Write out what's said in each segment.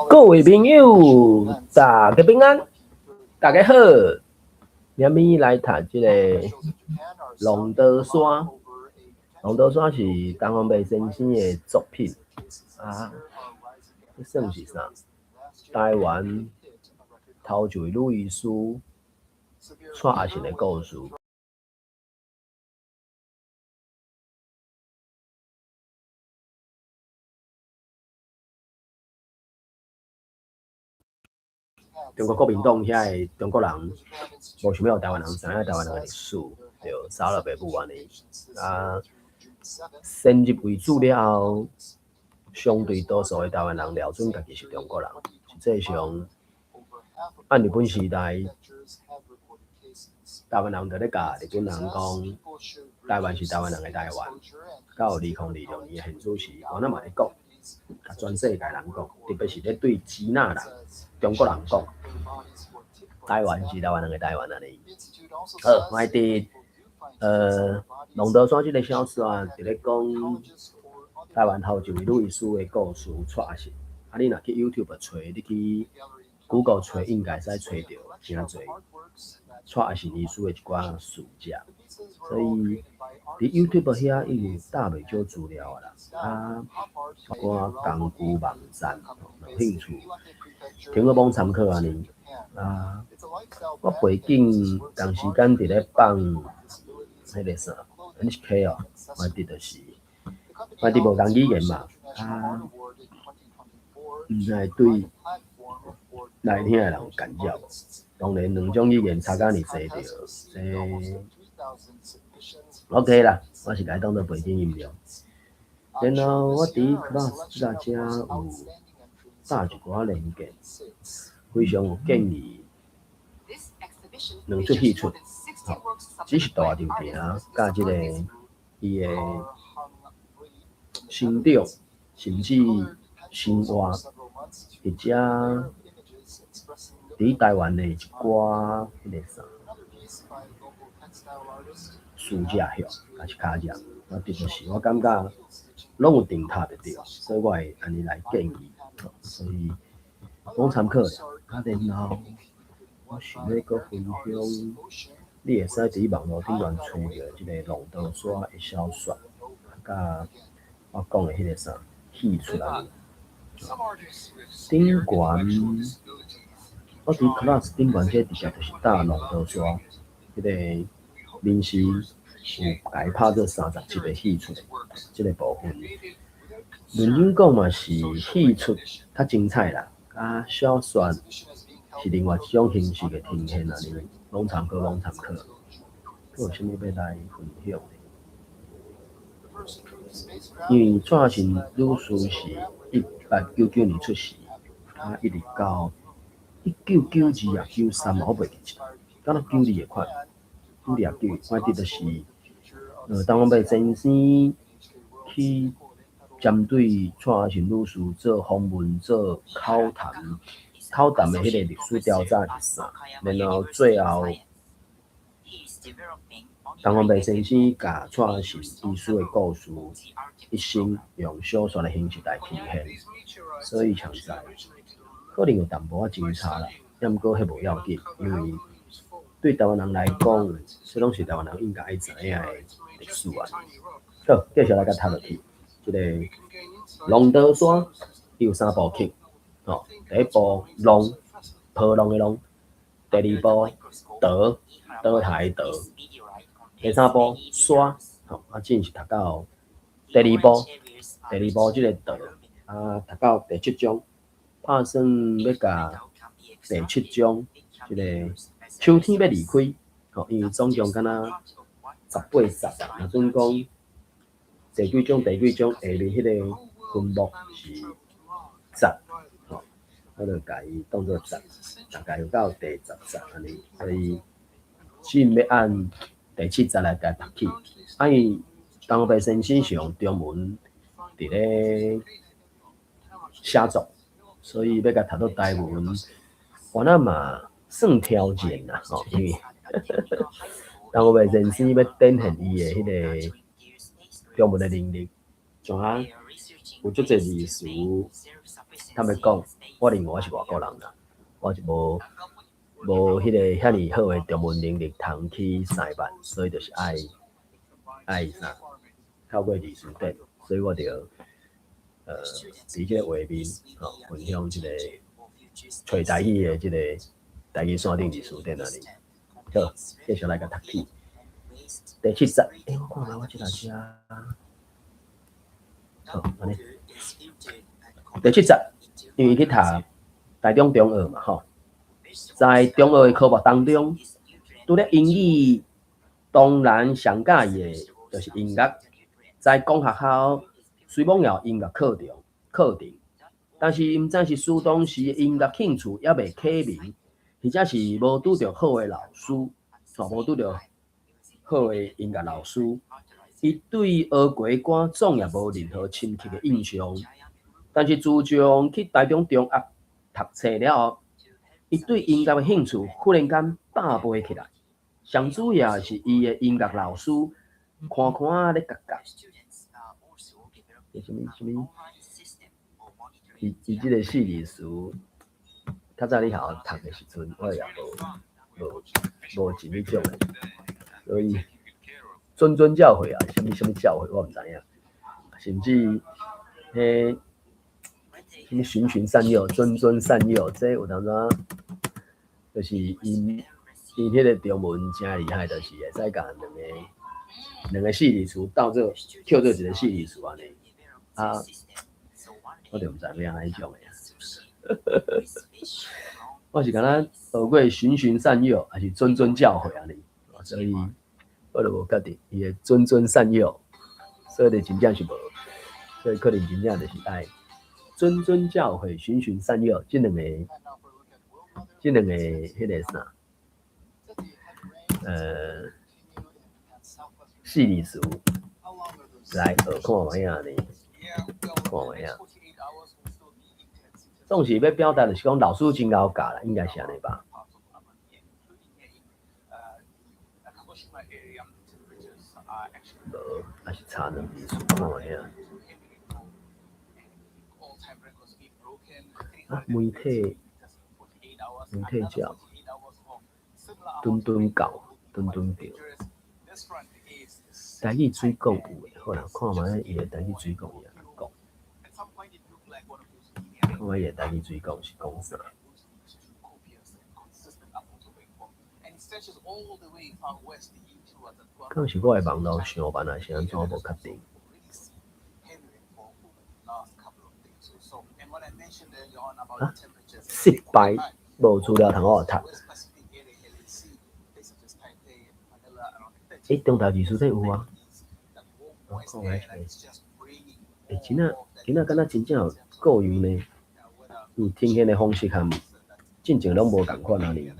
各位朋友，大家平安，大家好。今日来谈这个龙德山。龙德山是东方白先生的作品啊，这算是啥？台湾头一位女医师创下的故事。中国国民党遐个中国人无想要台湾人知影台湾人的历史，就杀了爸母安尼。啊，先入为主了后，相对多数的台湾人了准家己是中国人。实际上，按日本时代，台湾人就咧甲日本人讲，台湾是台湾人的台湾。到2026年的现主时，我那嘛咧讲，甲全世界人讲，特别是咧对支那人、中国人讲。台湾是台湾人的台湾安尼。好，我伫龙德山这个小说啊，就咧讲台湾头一位女医师的故事撮实。啊，你若去 YouTube 找，你去 Google 找，应该使找到真侪撮实医师的一寡事迹。所以伫 YouTube 遐已经搭袂少资料啦。啊，包括工具网站，有兴趣听个网参考安尼。啊，我背景同时间伫咧放迄个啥 NHK 哦，我伫就是我伫无讲语言嘛，啊，毋知对来听的人有干扰无？当然两种语言差甲尼济着，OK 啦，我是甲伊当做背景音乐。然后我伫 Class 这遮有搭一寡零件。非常有建议两出戏出，只是大场店甲即个伊的新调，甚至新话，或者伫台湾的一寡迄个啥书架遐，也是卡价，我直就是我感觉拢有顶塔得着，所以我会安尼来建议，所以讲参考。啊，然后我想要搁分享，你会使伫网络顶端找到即个龙德山的小说，甲我讲的迄个啥戏出来。顶悬，我伫 Class 顶悬这直接就是搭龙德山，迄个临时有甲伊拍做30集的戏出，即个部分。认真讲嘛是戏出较精彩啦。啊，小说是另外一种形式的呈现啊，你拢参考。还有啥物要来分享的？因为蔡成女士是1899年出世，啊，一直到1992啊93，我袂记得，敢若92的款，92，我记得是东方白先生去。针对蔡成女士做访问、做口谈的迄个历史调查是啥？然后最后，东方白先生甲蔡成医师的故事一生用小说的形式来呈现，所以现在可能有淡薄仔精彩啦，也毋过迄无要紧，因为对台湾人来讲，这拢是台湾人应该爱知影的历史啊。好，继续来甲读落去。即个龙德山有3部曲，第一部龙，波浪的龙；第二部德，倒台的德；第3部山，正是读到第二部即个德读到第7章，打算要甲第7章即个秋天要离开，因为总共敢若18集啊，若准讲。第几章下面迄个分目是集，我就甲伊当作集，大概有到第10集安尼，所以只要按第7集来甲读起。因为东方白先生是用中文伫咧写作，所以要甲读到台文，我那嘛算挑战啦，因为东方白先生要展现伊的迄个中文的能力，像啊有足侪字词，他们讲，我认为我是外国人啦，我是无迄个遐尼好的中文能力，通去西班，所以就是爱啥，透过字词典，所以我就伫即个画面分享即个找台语的即个台语山顶字词典那里。好，继续来甲读起。第70，我看下我即台车。好，安尼。第70，因为去读台中中学嘛，吼，在中学的科目当中，除了英语，当然上喜意的就是音乐。在公学校虽然有音乐课程，但是毋知是师当时的音乐兴趣还未启明，或者是无拄到好的老师，无拄到好的音乐老师。伊对学过歌总也无任何深刻的印象，但是自从去台中中学读册了后，伊对音乐的兴趣忽然间爆发起来。上主要是伊的音乐老师看看咧教，什么？伊即个四字词，较早你校读的时阵，我也无真迄种的，所以。谆谆教诲啊，什么教诲我毋知影，甚至什么循循善诱、谆谆善诱，这有当时就是因迄个中文真厉害，就是会使甲两个四字词到这扣做一个四字词安尼啊，我就毋知要安怎种的。我是敢若学过循循善诱，还是谆谆教诲安尼，所以。我就无确定，伊个谆谆善诱，所以就真正是无，所以可能真正就是爱谆谆教诲、循循善诱，这两个迄个啥，四字词来学看卖啊呢？看卖啊！总是要表达就是讲老师真够教啦，应该是安尼吧？还是差两字词看卖啊！媒体教，顿顿教，顿顿教。台语水讲有诶，好啦，看卖伊诶台语水讲伊安怎讲。看卖伊诶台语水讲是讲啥？可能是我诶网络上班，还是安怎无确定。啊，失败无资料通我读。中台字词典有啊。我看卖真仔敢若真正有够用呢。伊听现的方式含进前拢无共款啊哩。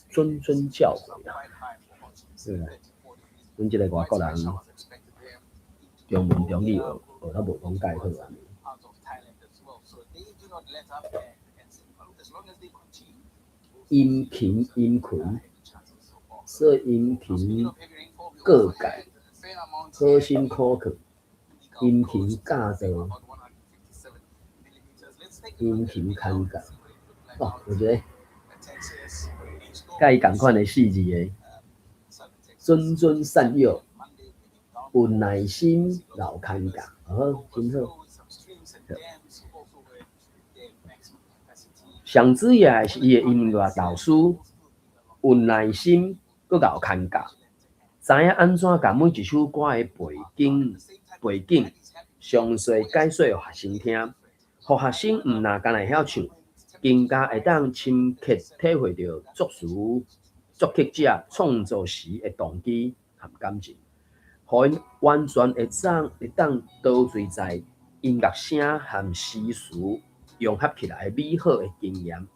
谆谆教诲啊，阮即个外国人中文中语学较无讲介好安尼。阴晴阴群，说阴晴各改，好辛苦去，阴晴驾到，阴晴看教。哦，我觉得。甲伊共款的四字的，谆谆善诱，有耐心，老牵教，真好。上主要是伊的音乐老师，有耐心，佮老牵教，知影安怎甲每一首歌的背景详细解说予学生听，互学生毋但干会晓唱。更加会当深刻体会到作曲者创作时的动机和感情，互因完全会当陶醉在音乐声和诗词融合起来美好的经验。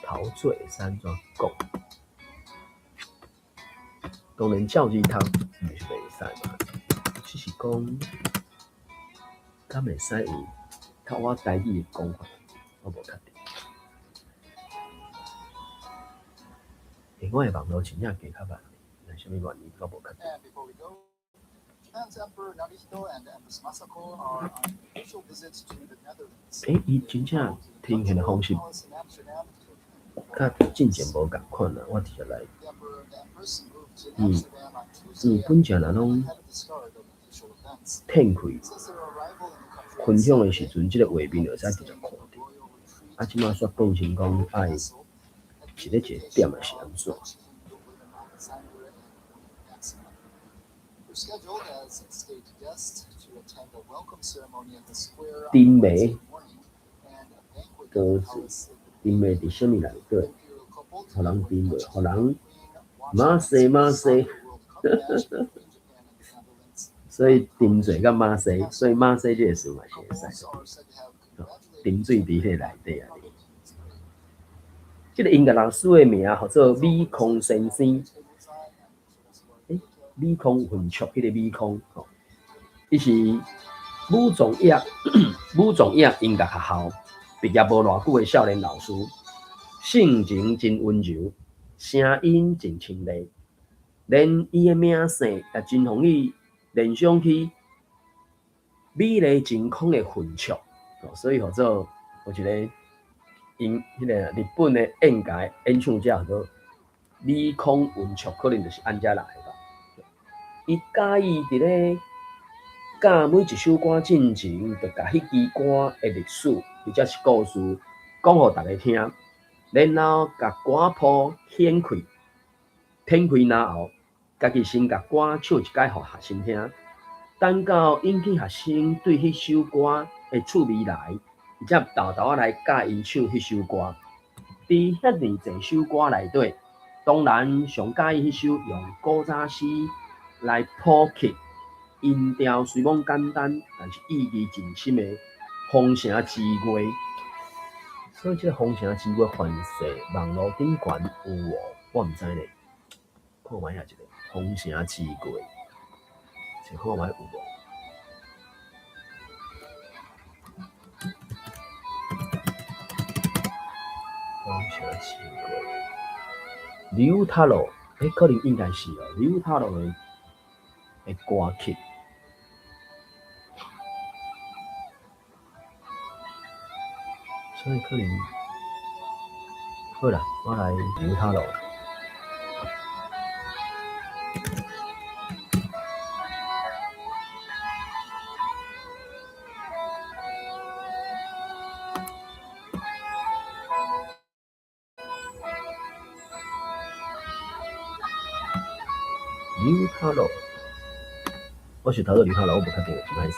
陶醉会使安怎讲？当然教字头毋是袂使嘛，只是讲敢会使用较我台语的讲法。我无确定，我的网络真正加较慢，什么原因？我无确定。伊真正听起的方式，甲进前无共款啊！我直接来，日本正人拢天开分享的时阵，即个画面就使直接看到。啊，即马煞变成讲爱是咧一个点的是安怎？丁梅歌词，丁梅伫什么内底？互人丁梅，互人马西马西，所以丁水甲马西，所以马西这个词嘛是会使。丁水伫迄个内底啊。这个音乐老师的名叫做米空先生。米空混曲，迄个米空，伊是武状业音乐学校毕业无偌久的少年老师，性情真温柔，声音真清丽，连伊的名姓也真容易联想起美丽真空的混曲，所以叫做有一个迄个日本的演歌演唱者叫做米空混曲，可能就是安遮来的。伊介意伫咧教每一首歌进前，就甲迄支歌的历史或者是故事讲互大家听，然后甲歌谱掀开，展开然后，家己先甲歌唱一解互学生听，等到引起学生对迄首歌的趣味来，伊才豆豆来教因唱迄首歌。伫遐尼侪首歌内底，当然上介意迄首用古早诗来谱曲，音调虽讲简单，但是意义真深的《风城之月》。所以这个《风城之月》翻世网络顶悬有无？我毋知呢。看卖下一个《风城之月》，先看卖有无？风城之月，刘塔罗，可能应该是哦，刘塔罗的歌曲。所以可能好啦，我来留他咯。留他咯，我是头个留他咯，我不确定是哪一首。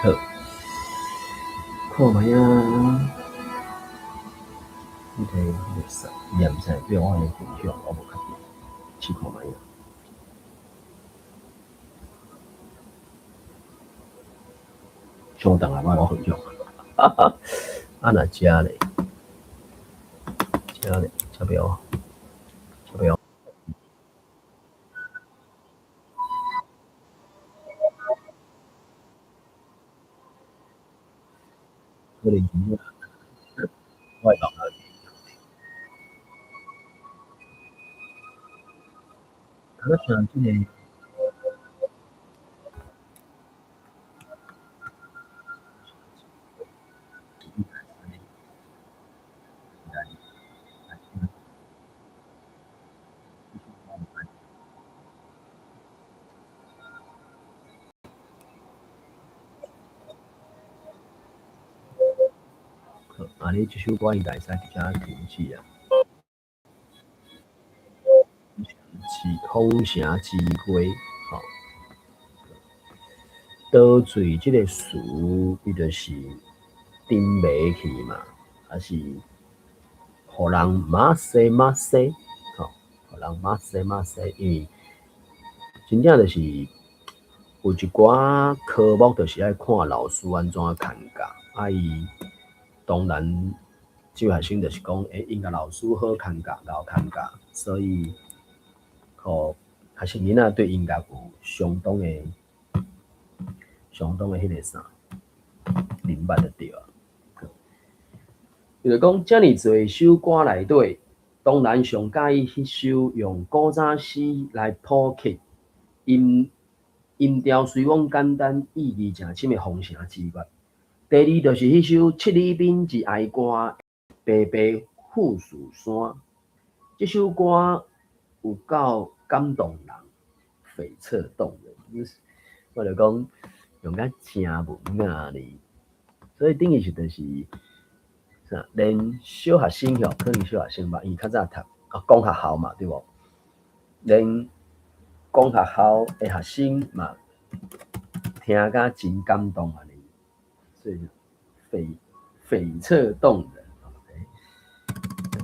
好，看卖啊！你睇绿色，颜色对我的分享，我无确定，试看卖啊！稍等下，我分享。啊那遮咧，遮咧，遮标，遮标。可能我会讲啊。我想即个。安尼，这首歌应该会使直接停止啊。风城之月，吼，倒嘴这个词，伊就是顶袂去嘛，还是互人马西马西，吼，互人马西马西，因为真正就是有一寡科目，就是爱看老师安怎看教，伊当然。这学生就是讲，音乐老师好看教，老看教，所以，学生囡仔对音乐有相当的迄个啥，明白就对啊。就是讲，遮尔侪首歌内底，当然上介意迄首用古早诗来谱曲，音调虽讲简单，意义诚深的《丰城之月》。第二就是迄首《七里滨之哀歌》，白白富士山。这首歌有够感动人，悱恻动人。我就讲用甲正文啊哩，所以等于是就是啥，连小学生吼，可能小学生吧，伊较早读公学校嘛，对无？连公学校的学生嘛，听甲真感动啊哩，所以悱恻动人。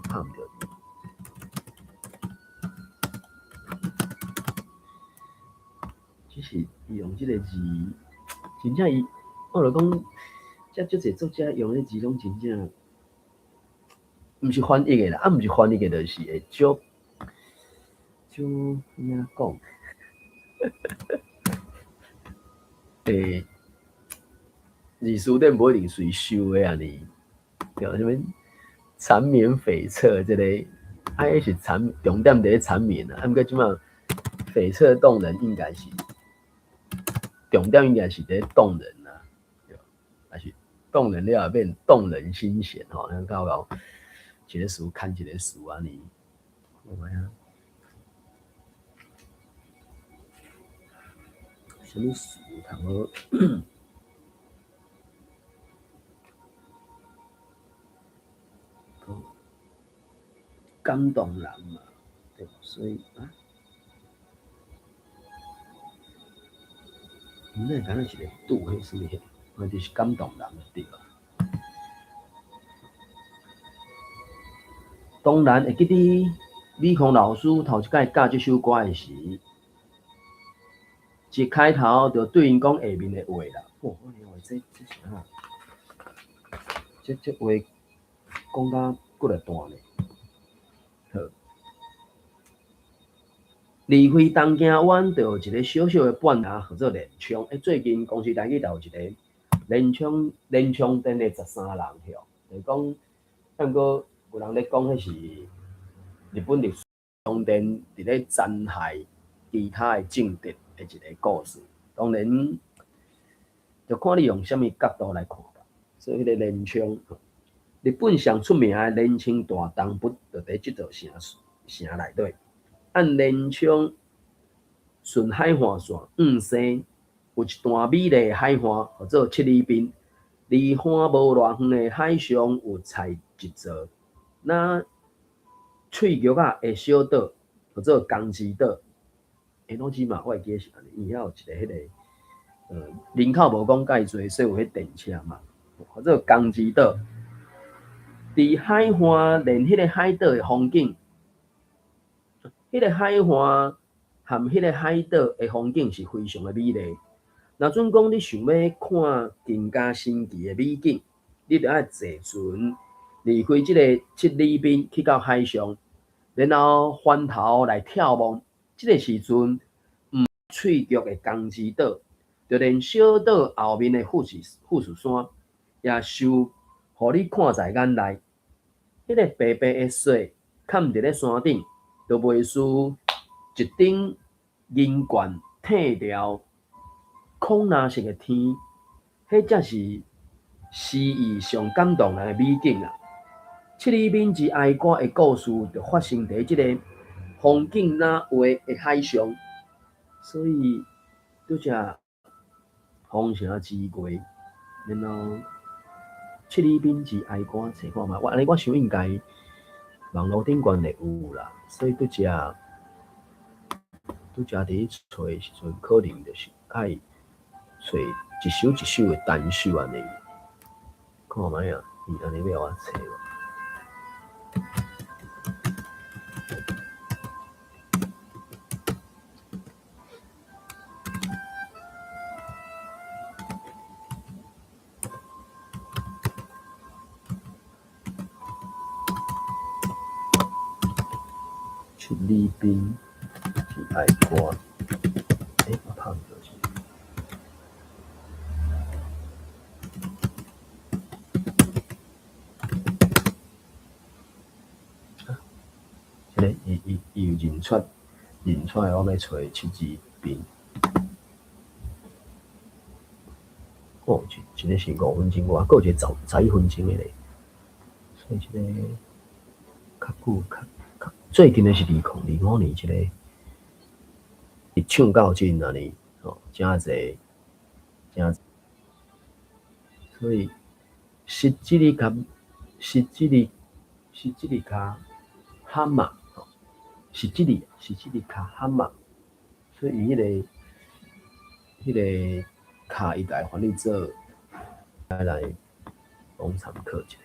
看唔到。只是伊用即个字，真正伊，我就讲，遮足侪作者用迄字拢真正，毋是翻译的啦，毋是翻译的，就是会足怎讲？字书店无一定随收的啊你，叫什么缠绵悱恻，这个是重点伫咧缠绵啊，毋过即马悱恻动人应该是。重点应该是在动人啊，还是动人了变动人心弦吼？咱到一个词看一个词啊，你有没有？什么词？通好感动人嘛，对吧？所以啊。那敢若是个度，迄什么？那就是感动人对吧？当然会记得美空老师头一摆教这首歌的时，一开头就对因讲下面的话啦。哦，我认为这是啥？这话讲甲骨力大呢。好，离开东京湾，就有一个小小的半下叫做连昌。最近公司台语就有一个连昌店的13人票，就是讲，不过有人咧讲，迄是日本历史中店伫咧残害其他的政敌的一个故事。当然，就看你用什么角度来看吧。所以，迄个连昌，日本上出名的连昌大东北，就伫这座城内底。按连昌顺海岸线往西，有一段美丽的海岸，叫做七里滨。离岸无偌远的海上有采一座，那喙玉仔的小岛，叫做江之岛。拢起码我会记是安尼，伊遐有一个迄个人口无讲介济，所以有迄电车嘛，或者江之岛。伫海岸连迄个海岛的风景。迄个海岸和迄个海岛的风景是非常的美丽。若准讲你想要看更加神奇的美景，你就要坐船离开这个七里滨去到海上，然后翻头来眺望。这个时阵，喙玉的江之岛，就连小岛后面的富士山，也受互你看在眼内。迄个白白的雪嵌伫咧山顶。就袂输一顶银冠褪掉孔蓝色的天，迄才是诗意上感动人的美景啊！七里滨之哀歌的故事就发生在这个风景那画的海上，所以就只丰城之月，然后七里滨之哀歌找看嘛，我想应该网络顶悬会有啦。所以拄只伫找的时阵，可能就是爱找一首一首的单首安尼。看卖啊，伊安尼要我找无？七里滨之哀歌，我拍唔到先。咧，伊有认出来，我要找七字边。哦，一个是5分钟外，还有一个11分钟的咧。所以这个较久最近的是2025年，这个伊唱到真安尼，真济，所以实质哩较实质哩较罕嘛，实质哩较罕嘛，所以伊迄个卡伊来翻译做来讲参考一下。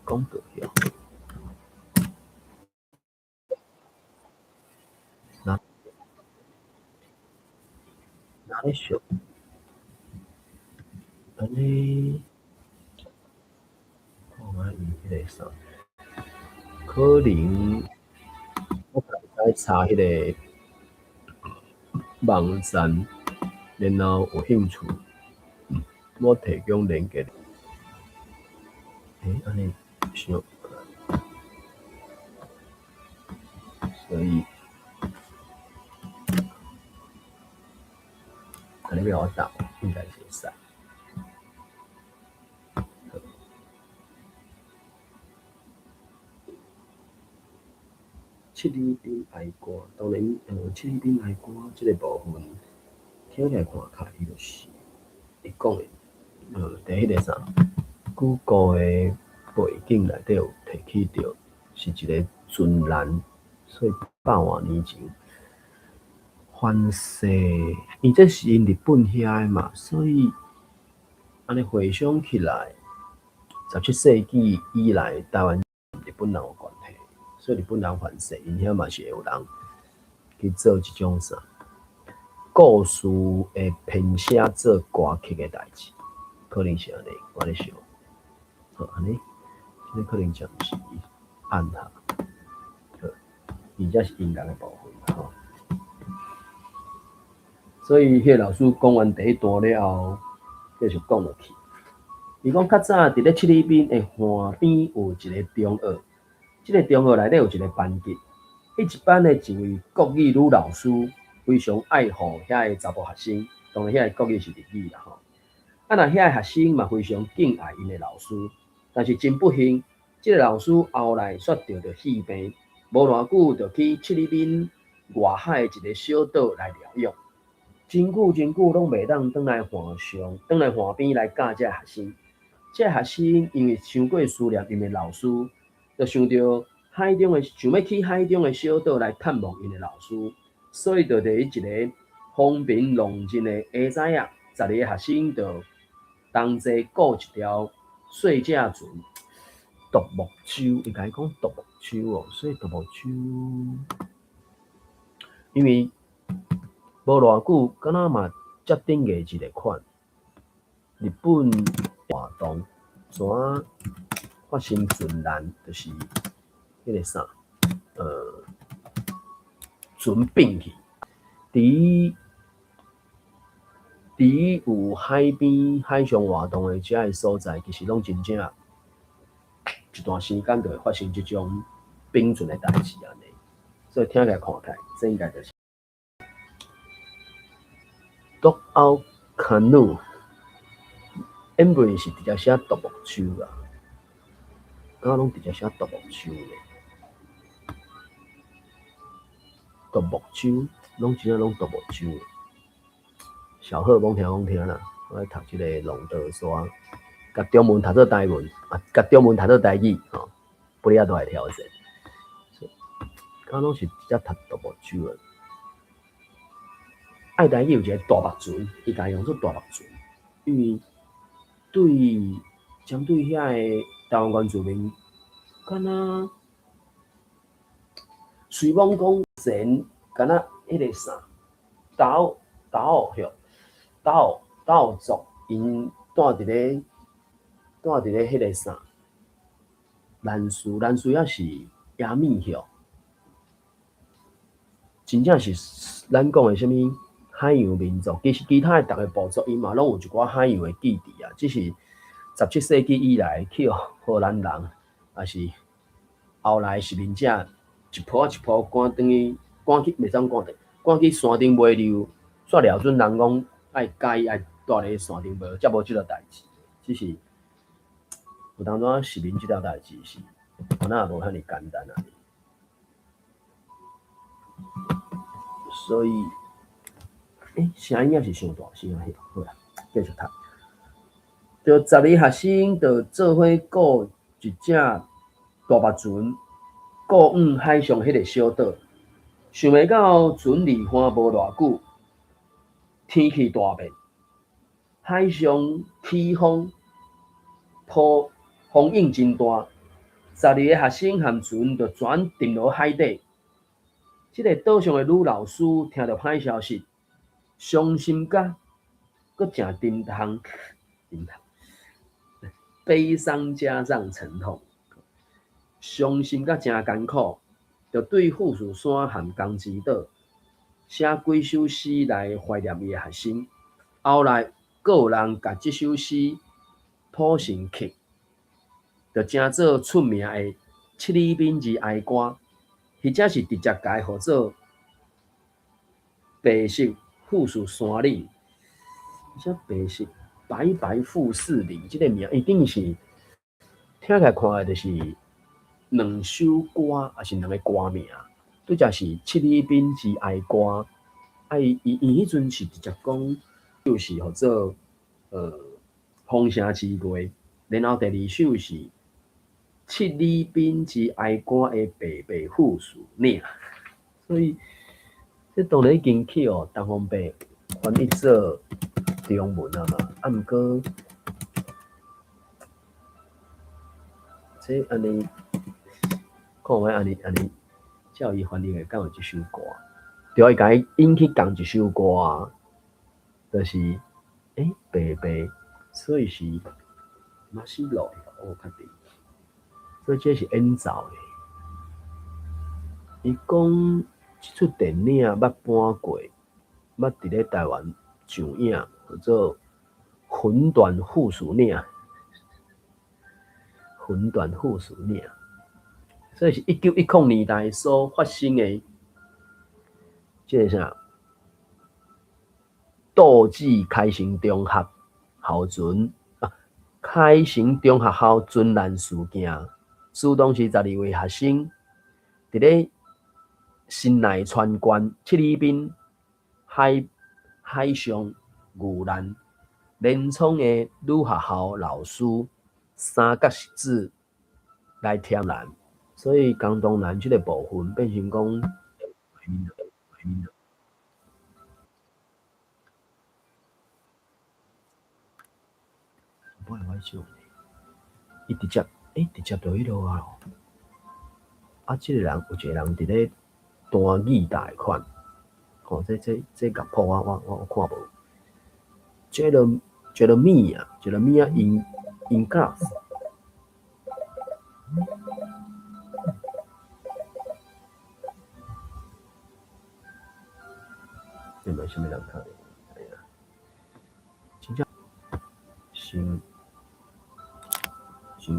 讲到遐，哪咧想？安尼，看卖伊迄个啥，可能我该查迄个网站，然后有兴趣，我提供连结。安尼想，所以安尼要我答，应该是会使。七里滨爱歌，当然，七里滨爱歌这个部分，听起来看起伊就是伊讲的，第迄个啥，古故的背景内底有提起着，是一个船难，所以百万年前翻世，伊这是因日本遐的嘛，所以安尼回想起来，17世纪以来，台湾日本人有关系。所以日本人翻世，因遐嘛是会有人去做即种啥故事的编写做歌曲的代志，可能是安尼，我咧想，好安尼，这可能就是按下，伊才是音乐的部分吼。所以迄个老师讲完第一段了后，继续讲落去。伊讲较早伫咧七里滨的岸边有一个中学。这个中学内底有一个班级，迄一班的一位国语女老师非常爱护遐个查甫学生，当然遐个国语是日语啦吼。啊，那遐个学生嘛非常敬爱因的老师，但是真不幸，这个老师后来煞着肺病，无偌久就去七里滨外海一个小岛来疗养，真久拢袂当转来岸边来教这个学生。这个学生因为伤过思念因的老师。就想要去海中的小岛来探望因的老师，所以就伫一个风平浪静的下早啊，12个学生就同齐雇一条细只船，独木舟。伊甲伊讲独木舟哦，所以独木舟，因为无偌久，敢若嘛接顶个一个款，日本活动怎发生船难，就是迄个啥，船变去，伫有海边海上活动的遮个所在，其实拢真正一段时间就会发生即种冰船的代志安尼。所以听起来看起来，这应该就是 dog out canoe， 原本是直接写独木舟啦。刚拢直接写独木舟咧，独木舟，拢真正拢独木舟。小贺讲听啦，我咧读即个龙德山，甲中文读做台文，甲中文读做台语，不哩都会调整。刚拢是直接读独木舟诶。爱台语有一个大目船，伊家用做大目船，因为针对遐个台湾原住民。敢若随网讲前，敢若迄个啥，岛族，因住伫咧迄个啥，兰屿也是亚米乡，真正是咱讲的什么海洋民族，其实其他的逐个部族伊嘛拢有一寡海洋的基地啊，只是17世纪以来去荷兰人，也是后来殖民者一波一波赶去，袂当赶去，赶去山顶卖溜，煞了准人讲爱介意爱住咧山顶卖，才无即个代志。只是有当中殖民即条代志是，可能也无遐尼简单啊。所以，声音也是伤大声啊！好啦，继续读。就10个学生就做伙顾一只大目船，顾往海上迄个小岛。想袂到船离岸无偌久，天气大变，海上起风，风影真大。12个学生和船就全沉落海底。这个岛上的女老师听到歹消息，伤心甲佫正沉痛，悲伤加上沉痛，伤心甲真艰苦，就对富士山和江之岛写几首诗来怀念伊的学生。后来，佫有人甲这首诗谱成曲，就成做出名的《七里滨之哀歌》。或者是直接改号做白色富士山岭，而白色白白富士岭，这个名一定是听起来看的就是两首歌，还是两个歌名。对，就是七里滨之哀歌。伊迄阵是直接讲，就是叫做风声之月，然后第2首是。七里滨之哀歌的白白富士岭，所以这当然已经去东方白翻译做中文啊嘛。啊，毋过这安尼，看卖安尼，照伊翻译的敢有一首歌，就伊甲伊引去共一首歌啊，就是白白，所以是嘛是落我确定。所以这是演奏的。伊讲这出电影捌搬过，捌伫咧台湾上映，叫做《魂断附属岭》。魂断附属岭，所以是1910年代所发生的。这个啥？岛际开成中学校船开成中学校船难事件。主动是12位学生，伫咧新内川县七里滨海上遇难，连冲的女学校老师3角字来添难，所以江东南这个部分变成讲，不会歪笑，伊直接就迄落啊！这个人有一个人伫咧单语贷款，这个谱我看无。Jeremiah in class。你们什么人看的？真正先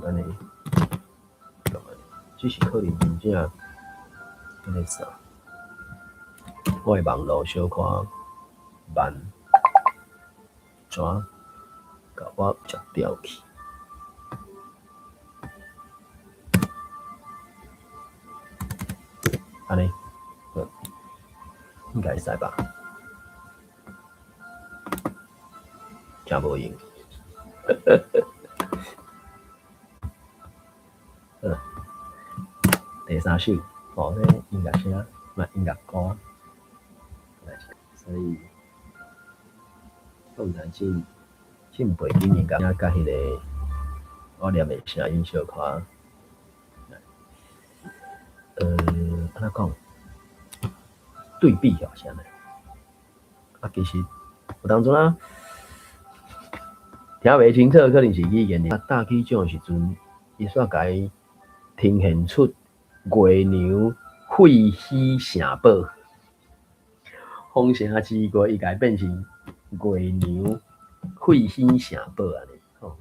安尼。只是可能真正迄个啥，我的网络小可慢，怎甲我接掉去？安尼，应该会使吧？真无用。第3首，这音乐声，嘛音乐歌，所以放在进背景音乐甲迄个我念的声音小可，安怎讲？对比下啥呢？其实有当中听袂清楚，可能是语言的。大气奖的时阵，伊煞甲伊呈现出月娘废墟城堡。丰城之过，伊家变成月娘血洗城堡安尼，够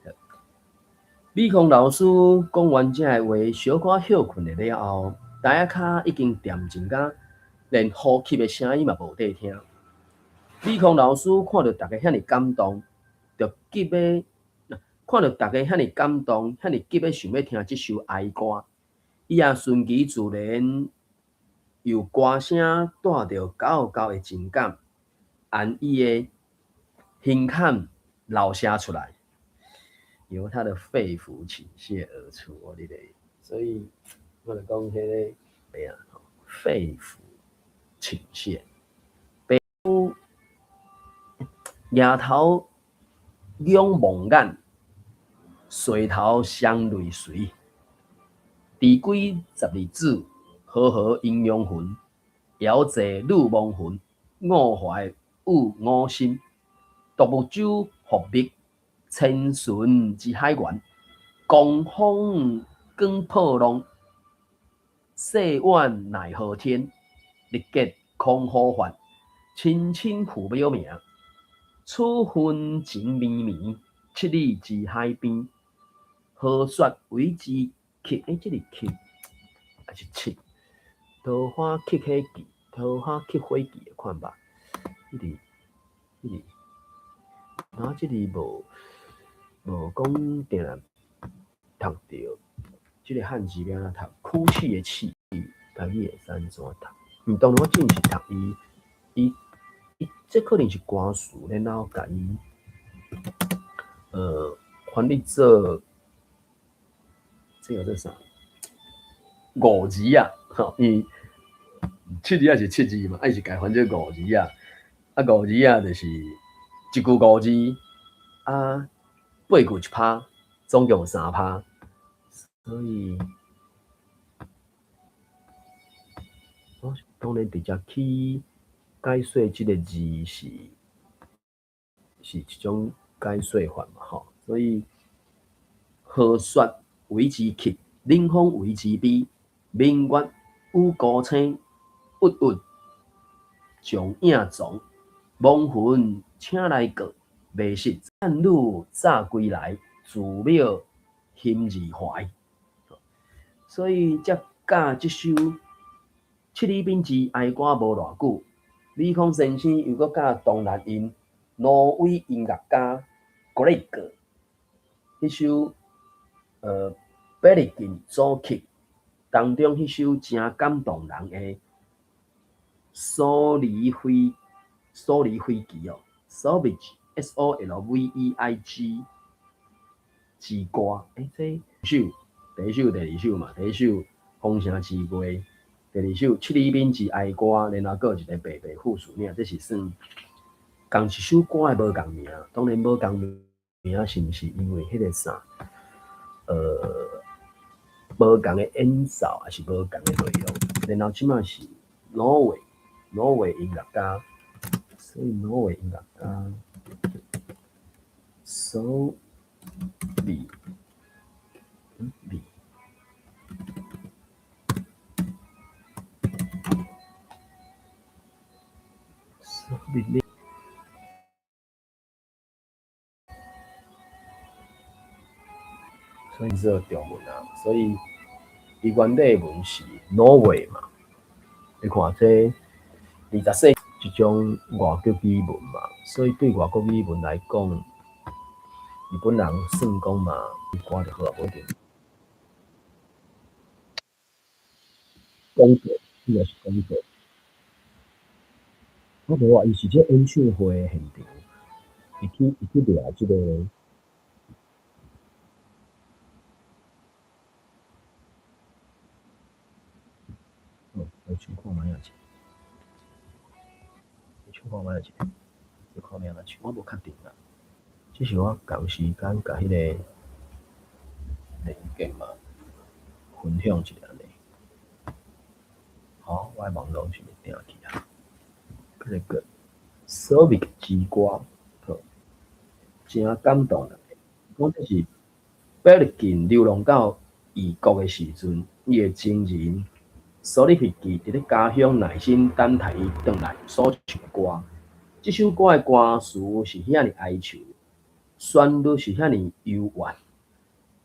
诶。美空老师讲完这个话，小可休困了后，台仔骹已经恬静甲连呼吸的声音嘛无得听。美空老师看到大家遐尼感动，就急的看到大家遐尼感动，遐尼急的想要听这首哀歌，伊也顺其自然，用歌声带着厚厚的情感，按伊的胸坎流写出来，由他的肺腑倾泻而出。我哋所以我就讲迄个咩啊，肺腑倾泻。额头仰望眼，垂头双泪垂。第几十二子，和合阴阳魂，遥坐女亡魂，我怀有我心。独木舟伏笔，千寻之海源。江风更破浪，世怨奈何天？日结空呼唤，亲亲父表名。此恨情绵绵，七里之海边。何说为之曲？这里曲还是七？桃花曲迄记，桃花曲火记的看吧。迄啊，这里无讲定然读着，这个汉字要安怎读？哭泣的泣，家己会使安怎读？当然我真是读伊这可能是歌词，然后甲伊翻译做这个做啥？五字啊，吼，伊七字也是七字嘛，伊是改翻做五字啊。五字啊，就是一句五字啊，八句一拍，总共3拍，所以当然直接去解说这个字是一种解说法嘛，吼，所以何说为之曲，冷风为之悲，明月有孤星，郁郁将影踪。亡魂请来过，未识战女早归来，自渺心自怀。所以才教这首七里滨之哀歌无偌久，李康先生又搁教东南音挪威音乐家 Grieg 迄首Belgin 组曲当中迄首真感动人的所离非记哦 ，Solveig SOLVEIG 之歌，这首第一首、第二首嘛，第一首丰城之月，第二首七里滨之哀歌，然后搁有一个白白附属名，这是算同一首歌的无共名，当然无共名是毋是因为迄个啥，无共的演奏，还是无共的内容？然后即马是挪威音乐家，所以挪威音乐家所以所以这中文啊，所以伊原底文是挪威嘛，你看这20世一种外国语文嘛，所以对外国语文来讲，日本人算讲嘛，歌就好啊，无一定。讲过，应该是讲过。我无话，伊是这演唱会的现场，伊去掠这个。我去看卖啊钱，要看卖啊钱，我无确定啦。只是我同时间甲迄个链接嘛，分享一下呢。好，我的网络是定去啊。这个 Solveig 之歌，真感动人。讲这是Belgin 流浪到异国的时阵，伊的情人所以会记伫咧家乡耐心等待伊转来所唱的歌。这首歌的歌词是遐尼哀愁，旋律是遐尼幽怨。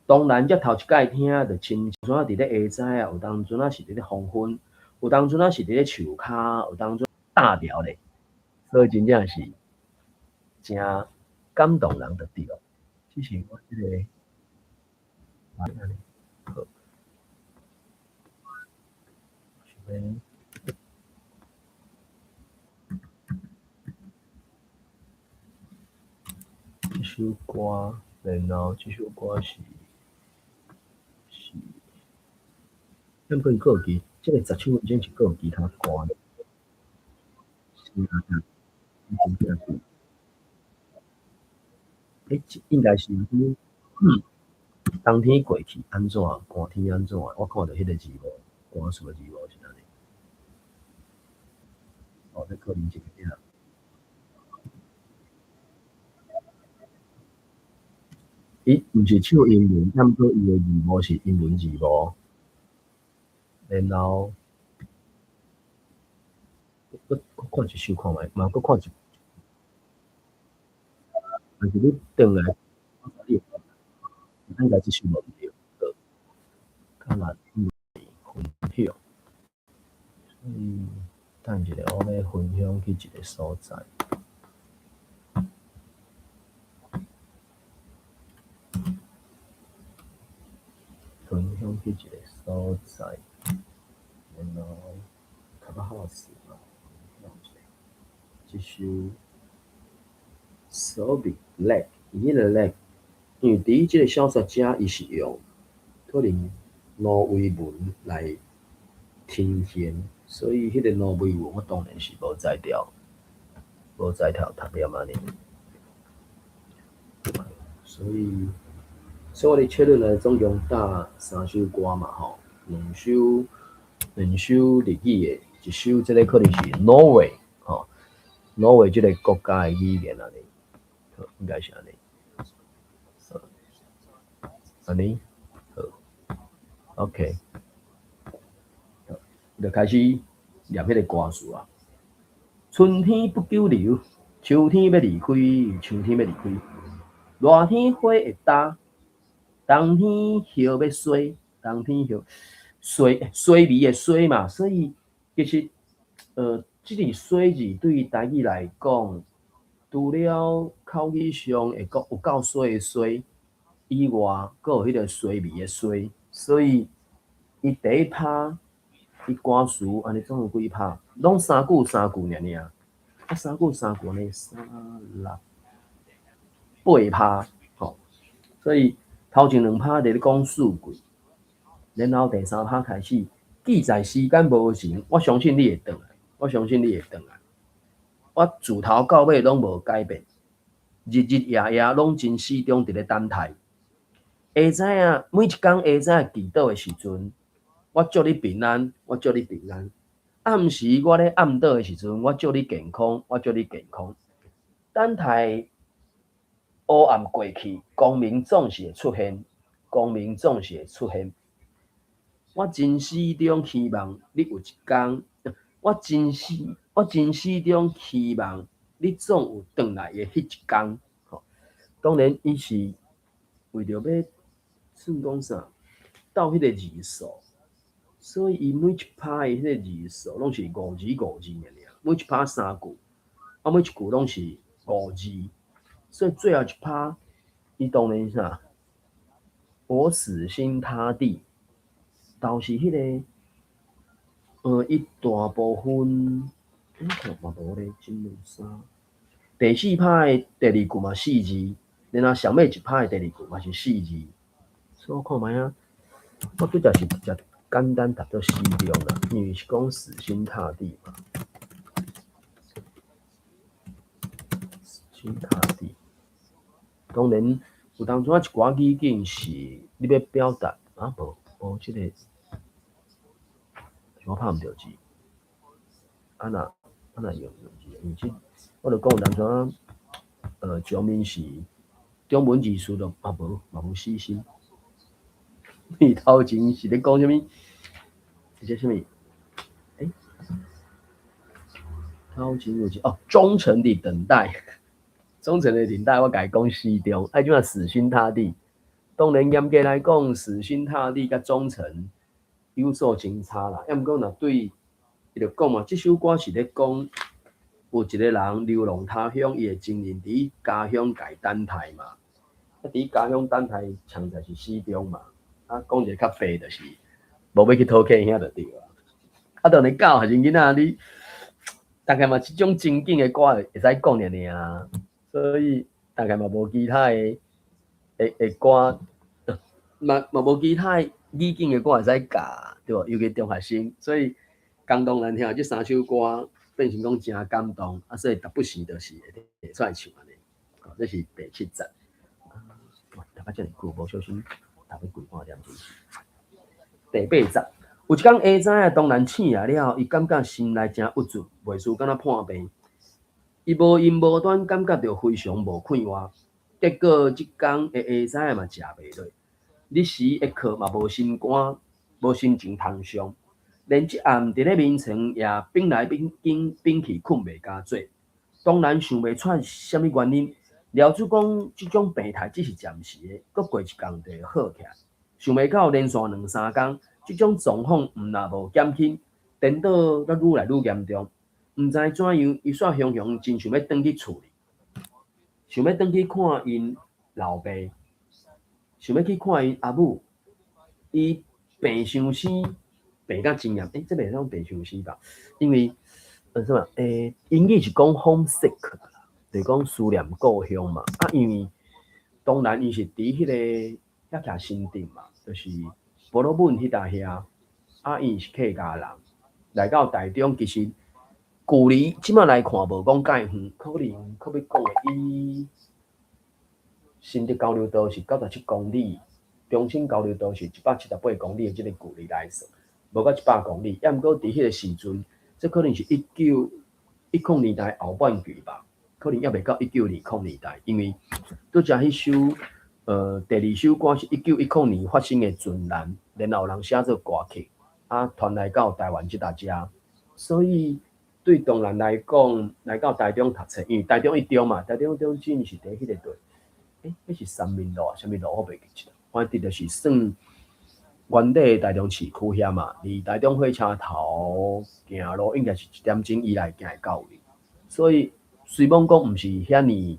当然，才头一摆听，就亲像伫咧下早啊，有当阵啊是伫咧黄昏，有当阵啊是伫咧树骹，有当阵大条咧，所以真正是真感动人就对了。这是我即、个。好，想要这首歌，然后这首歌是，咱可以还有其，这个17分钟是还有其他歌的，是啊，真正是，应该是冬天过去安怎，寒天安怎，我看到迄个字幕，歌词的字幕是安尼。哦，这可能一个点。伊毋是唱英文，毋过伊的字幕是英文字幕，然后我看一首看觅，嘛搁看一，但是你转来，你应该即首无对，较难分享。等一下，我要分享去一个所在，分享去一个所在，然后较较好势嘛，一首所谓 lag， 伊迄个 lag， 因为第一即个小说家伊是用可能挪威文来呈现，所以迄个挪威文我当然是无在调，无在调读了安尼。所以我哋确认了总共打3首歌嘛吼，两首日语的，一首即个可能是挪威吼，挪威即个国家的语言安尼，应该是安尼，安尼好 ，OK， 就开始念迄个歌词啊。春天不久留，秋天要离开，秋天要离开，热天花会焦，冬天叶要衰，冬天叶衰微的衰嘛，所以其实这个衰字对于台语来讲，除了口语上会有够衰的衰以外，还有迄个衰微的衰，所以伊第一拍，伊歌词安尼总有几拍，拢三句尔尔，啊三句呢，3、6、8拍，吼，所以头前2拍伫咧讲四句，然后第3拍开始，记载时间无长，我相信你会转来，我相信你会转来，我自头到尾拢无改变，日日夜夜拢真始终伫咧等待。下知影每一工下知祈祷的时阵，我祝你平安，我祝你平安。暗时我咧暗倒的时阵，我祝你健康，我祝你健康。等待黑暗过去，光明总是会出现，光明总是会出现。我真始终希望你有一天，我真始终希望你总有转来的迄一天。当然，伊是为着要算讲啥，斗迄个字数，所以伊每一拍的迄个字数拢是5字尔，每一拍3句，啊每一句拢是5字，所以最后一拍，伊当然是啥，我死心塌地，倒是迄个，伊大部分，我看嘛无咧，1、2、3，第4拍的第2句嘛4字，然后上尾一拍的第2句嘛是4字，所以我看觅啊，我拄则是直接简单读做死中啦，因为是讲死心塌地嘛，死心塌地。当然有当中一寡语境是你要表达啊，无即个，我拍毋着字，啊若用字，因为我著讲有当中上面是中文字数都嘛无死心。你头前是咧讲啥物？是啥物？掏金入金哦，忠诚的等待，忠诚的等待，我甲伊讲西中，哎，就死心塌地。当然严格来讲，死心塌地甲忠诚有所真差啦。要毋过若对，伊就讲嘛，即首歌是咧讲有一个人流浪他乡，伊会情人伫家乡家等待嘛。啊，伫家乡等待，强在是死中嘛。啊，讲一个较白，就是无要去讨客兄就对啊。啊，当然教学生囡仔你。大概嘛，即种情景的歌会使讲尔啊，所以大概嘛无其他的歌，嘛无其他意境的歌会使教，对无？尤其中学生，所以感动咱听即三首歌，变成讲真感动，啊，所以逐不时就是会出来唱安尼。哦，这是第7集。哇，大家遮尔久，无小心读去几半点钟。第8集。有一天下早啊，当然醒来了后，伊感觉心内真郁卒，袂输敢若破病。伊无因无端感觉到非常无快活。结果即天的下早嘛食袂落，日时一课嘛无心肝，无心情通上，连即暗伫咧眠床也变来变去困袂加做。当然想袂出啥物原因。了主讲即种病态只是暂时的，搁过一天就会好起来。想袂到连续2-3天。即种状况毋若无减轻，颠倒阁愈来愈严重。毋知怎样，伊煞雄雄真想要转去厝里，想要转去看因老爸，想要去看因阿母。伊病伤生，病甲真严。这袂当病伤生吧？因为什么？英语是讲 homesick 啦，就是讲思念故乡嘛。啊，因为当然伊是伫迄个遐徛新店嘛，就是。婆罗门迄搭遐，啊，伊是客家人，来到台中，其实距离即摆来看无讲介远，可能要讲的伊新竹交流道是97公里，中清交流道是178公里的即个距离来说，无到100公里。要毋过伫迄个时阵，这可能是1910年代后半句吧，可能还袂到1920年代，因为拄则迄首。第2首歌是1910年发生的船难，然后人写做歌曲，啊，传来到台湾即搭遮，所以对当然来讲，来到台中读册，因为台中一中嘛，台中中心是伫迄个队，迄是三民路啊，啥物路我袂记得，反正就是算原底台中市区遐嘛，离台中火车头行路应该是1点钟以内行会到哩，所以虽然讲毋是遐尼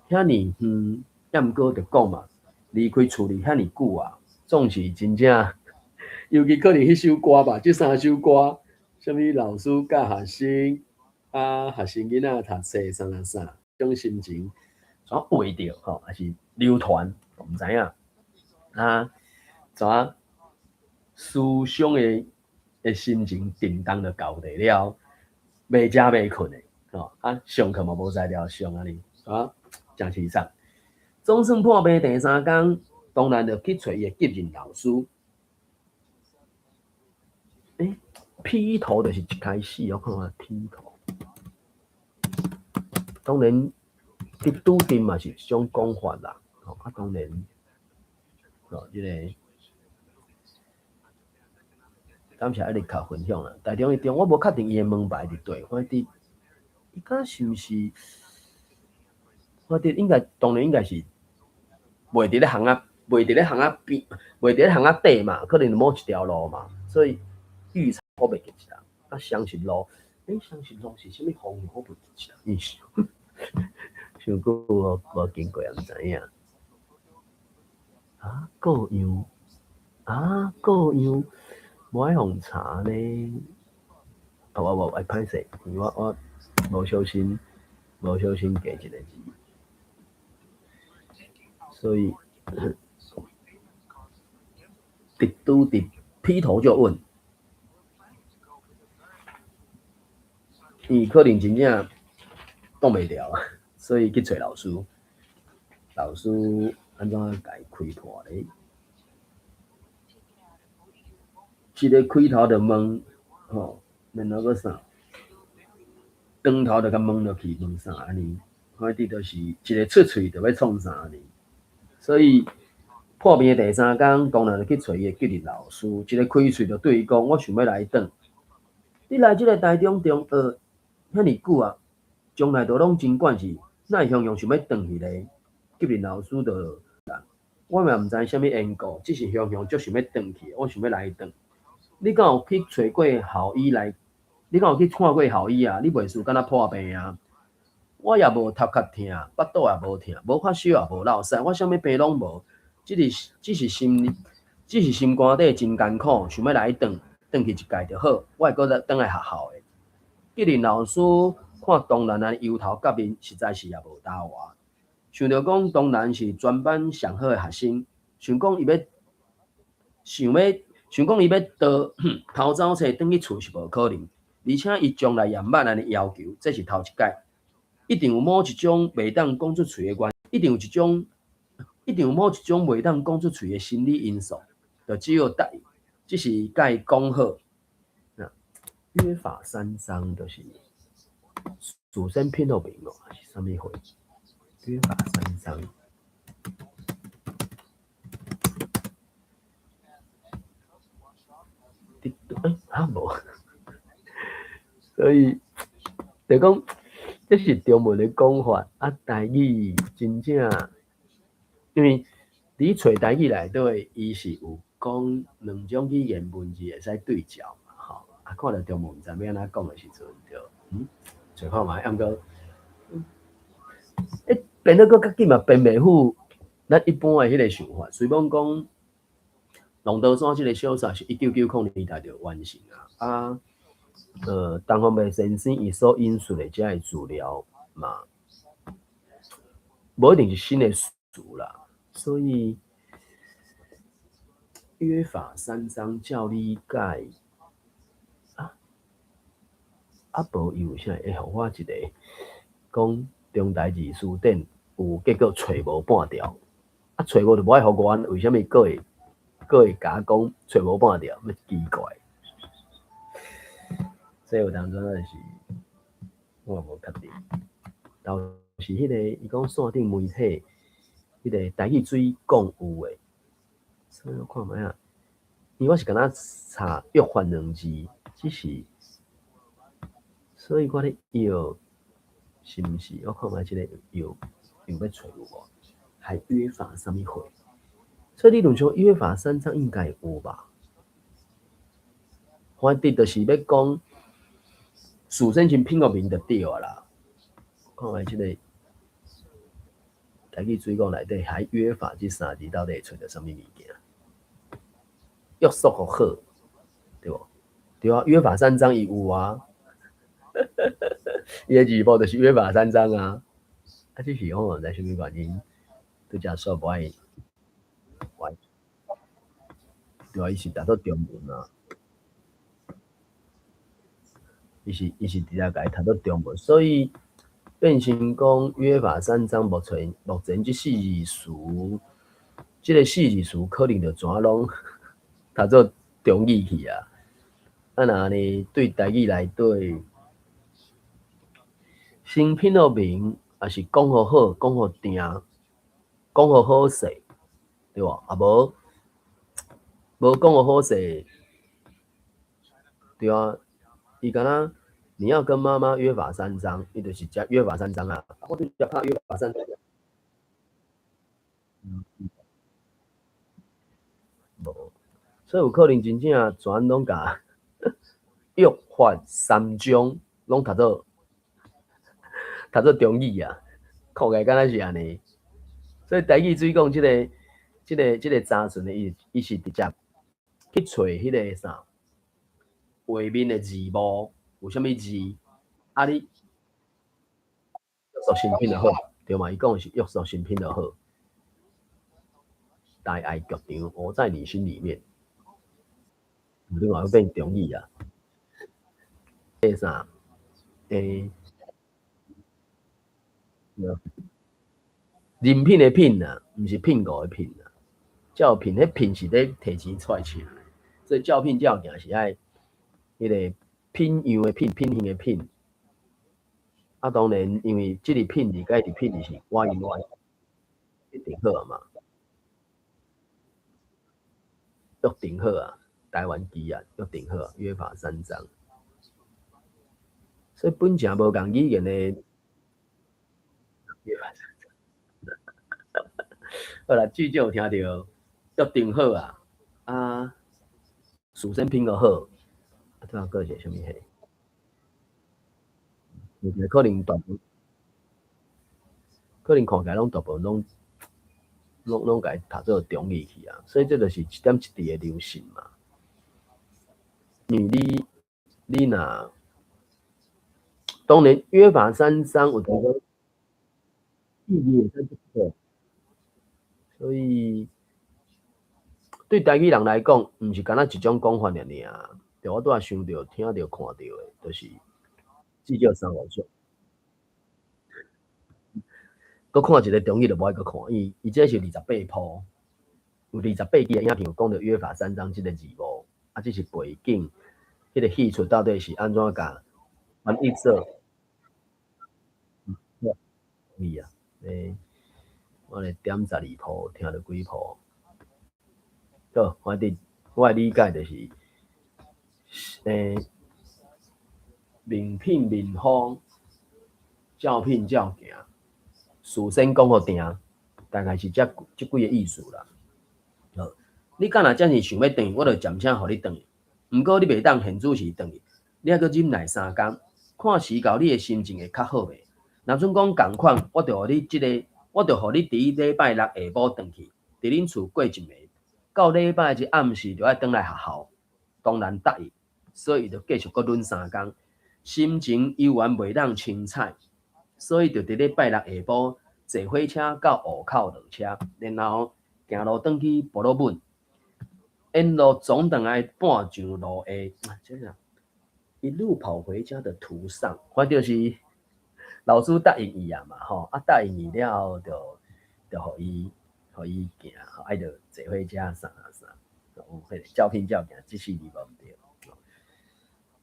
远。要毋过就讲嘛，离开厝里遐尼久啊，总是真正，尤其可能迄首歌吧，即3首歌，啥物老师教学生，啊学生囡仔读册啥，种心情，怎背着吼，还是流传，毋知影啊，怎思想的心情叮当就交代了，袂食袂困的，吼啊上课嘛无才调上安尼，啊真凄惨。总算破病第3天，当然就去找伊的急诊老师。劈头就是一开始，我看下劈头。当然，伫拄定嘛是一种讲法啦。啊，当然，即个，感谢你卡分享啦。台中一中，我无确定伊的门牌伫对，我伫，伊敢是毋是？我伫应该，当然应该是。袂伫咧巷仔，袂伫咧巷仔边，袂伫咧巷仔底嘛，可能某一条路嘛，所以预测我袂记一啦。啊，相信路，相信路是啥物方向？我袂记一啦，印象。上久无经过也毋知影。啊，各样无爱互查呢。我歹势，我无小心加一个字。所以，伫劈头就问，伊可能真正挡袂牢，所以去找老师。老师安怎甲伊开破咧？一个开头就问，吼，然后个啥？转头就甲问落去，问啥安尼？反正就是一个出喙就要创啥安尼。所以破病的第3天，当然就去找伊的急诊老师。一个开喙就对伊讲：“我想要来转。”你来即个台中中学遐尼久啊，从来都拢真惯是，哪会想想要转去咧？吉林老师就我嘛毋知啥物缘故，只是想足想要转去，我想要来转。你敢有去找过校医来？你敢有去看过校医啊？你袂输敢若破病啊？我也无头壳痛，腹肚也无痛，无发烧也无落屎，我啥物病拢无，只是心肝底真艰苦，想要来转去一届就好，我会搁再转来学校的。吉林老师看东南的油头革面，实在是也无搭话。想着讲东南是全班上好的学生，想讲伊要倒偷走册转去厝是无可能，而且伊将来也毋捌安尼要求，这是头一届，一定有某一种袂当讲出嘴的关系，一定有某一种袂当讲出嘴的心理因素，就只有答应，只是甲伊讲好。约法三章就是主身拼到名哦，还是什么回？约法三章。无，所以就讲，这是中文的讲法啊。台语真正，因为你找台语内底，伊是有讲两种语言文字会使对照嘛，吼。啊，看到中文毋知要安怎讲的时阵，就找看觅，毋过，变得佫较紧嘛，变袂赴咱一般的迄个想法。虽讲讲《龙刀山》这个小说是1990年代就完成啊，东方白先生伊所引述的这些资料嘛，无一定是新的事啦，所以约法三章照理解无伊有啥会互我一个讲中台字词典有结果找无半条，找无就无爱互阮，为什么佫会甲讲找无半条？要奇怪。所以有当阵就是我无确定，倒是迄个伊讲线顶媒体，迄个台语水讲有诶，所以我看觅啊，因为我是敢若查约翰两字，只是，所以我咧摇是毋是？我看觅即个摇要找有无？还约法啥物会？所以理论上约法三章应该有吧？反正就是要讲。主身形拼个名就对啊啦。看觅即个台语水讲内底还约法这三字到底会找到什么物件？约束互好，对无？对啊，约法三章伊有啊，伊的字幕就是约法三章啊。啊，只是我毋知啥物原因，拄则说无爱，对啊，伊是读做中文啊。伊是直接甲伊读做中文，所以变成讲约法三章目前这四字词，即个四字词可能就全拢读做中语去啊。啊，那呢对台语内底先品落名，也是讲互好，讲互定，讲互好势，对无？啊无讲互好势，对啊。伊敢若你要跟妈妈约法三章，伊就是只约法三章啊。我就只拍约法三章。无，所以有可能真正全拢甲约法三章拢读做中语啊，看起来敢若是安尼。所以台语水讲即个查询的伊是直接去找迄个啥画面的字幕有啥物字，啊你约束新品就好，对嘛？伊讲的是约束新品就好。大爱剧场，我在你心里面，另外要变中语啊。迄啥？人品的品啊，毋是聘雇的聘啊。照聘，迄聘是咧摕钱出来请，所以照聘照件是爱迄个品样的品，品行的品。啊，当然，因为即个品字甲迄个品字是外因外，一定好嘛，约定好啊，台湾基啊，约定好啊，约法三章。所以本正无共语言的。好啦，最近有听到约定好啊，啊，蜀生拼个好，啊，对啊，个一个什么戏？可能大部可能看起来拢大部分拢甲伊读做中语去啊，所以这就是一点一滴的流行嘛。因为你若当然约法三章，有听讲意义会使不错，所以对台语人来讲，毋是干那一种讲法尔尔，就我拄仔想到、听到、看到的，就是至少三五种。搁看一个中语就无爱搁看，伊这是28部，有28集的影片有讲到约法三章即个字幕，啊，这是背景，迄个戏出到底是安怎甲翻译做？伊啊，我咧点12部，听了几部。好，我的理解就是，名品名方，照品照行，事先讲互定，大概是即几个意思啦。好，你敢若真是想要转，我就暂请互你转。毋过你袂当现主时转去，你还阁忍耐3工，看时到你的心情会较好袂？若准讲共款，我就互你伫礼拜六下晡转去，伫恁厝过一暝，到礼拜日暗时就爱转来学校，当然答应，所以就继续阁忍3工，心情犹原袂当清彩，所以就伫礼拜六下晡坐火车到湖口落车，然後行路轉去博樂本，沿路總等來半上路下，這是一路跑回家的途上，反正就是老師答應伊啊嘛，吼，啊答應伊了後就互伊行，愛就坐火車啥，有迄個照片照行，即世字無毋對，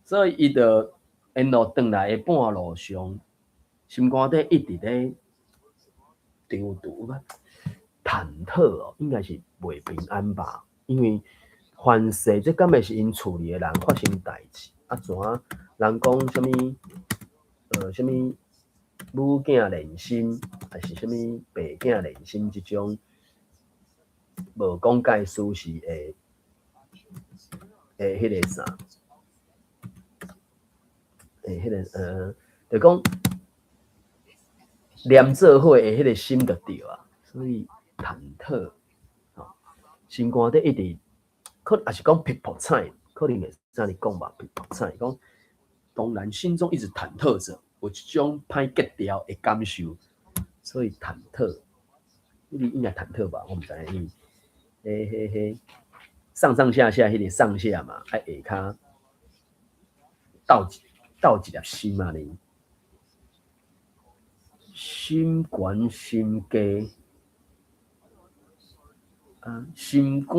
所以伊就沿路轉來的半路上，心肝底一直咧張圖吧。忐忑哦，应该是袂平安吧？因为凡事这敢会是因厝里的人发生代志，啊怎人讲什么什么母囝连心，还是什么爸囝连心这种无讲解事实的迄个啥，迄个就讲连做伙的迄个心就对啊，所以忐忑。心肝底一直，也是讲皮肤菜，可能会怎你讲吧？皮肤菜讲，当然心中一直忐忑着，有一种歹结掉的感受，所以忐忑。你应该忐忑吧？我唔知你，上上下下，迄个上下嘛，爱下骹倒一粒心嘛呢？心悬心低。心肝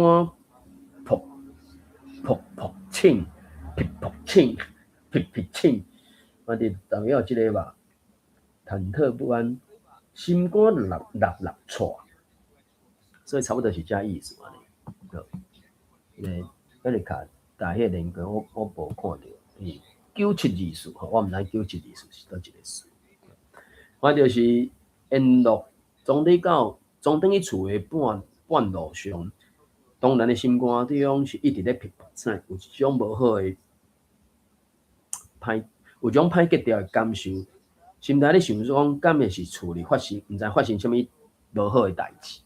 噗噗噗清，噗噗清，噗噗清，我哋大约有即个吧，忐忑不安，心肝立错，所以差不多是这意思嘛。那个卡大迄个连歌我无看到，97字数，我毋知97字数是倒一个数，我就是沿路总得去厝的半路上。当然的心肝中是一直咧皮肤菜，有一种无好的有种歹结掉的感受，心内咧想讲，敢会是厝里发生，毋知发生什么无好的代志。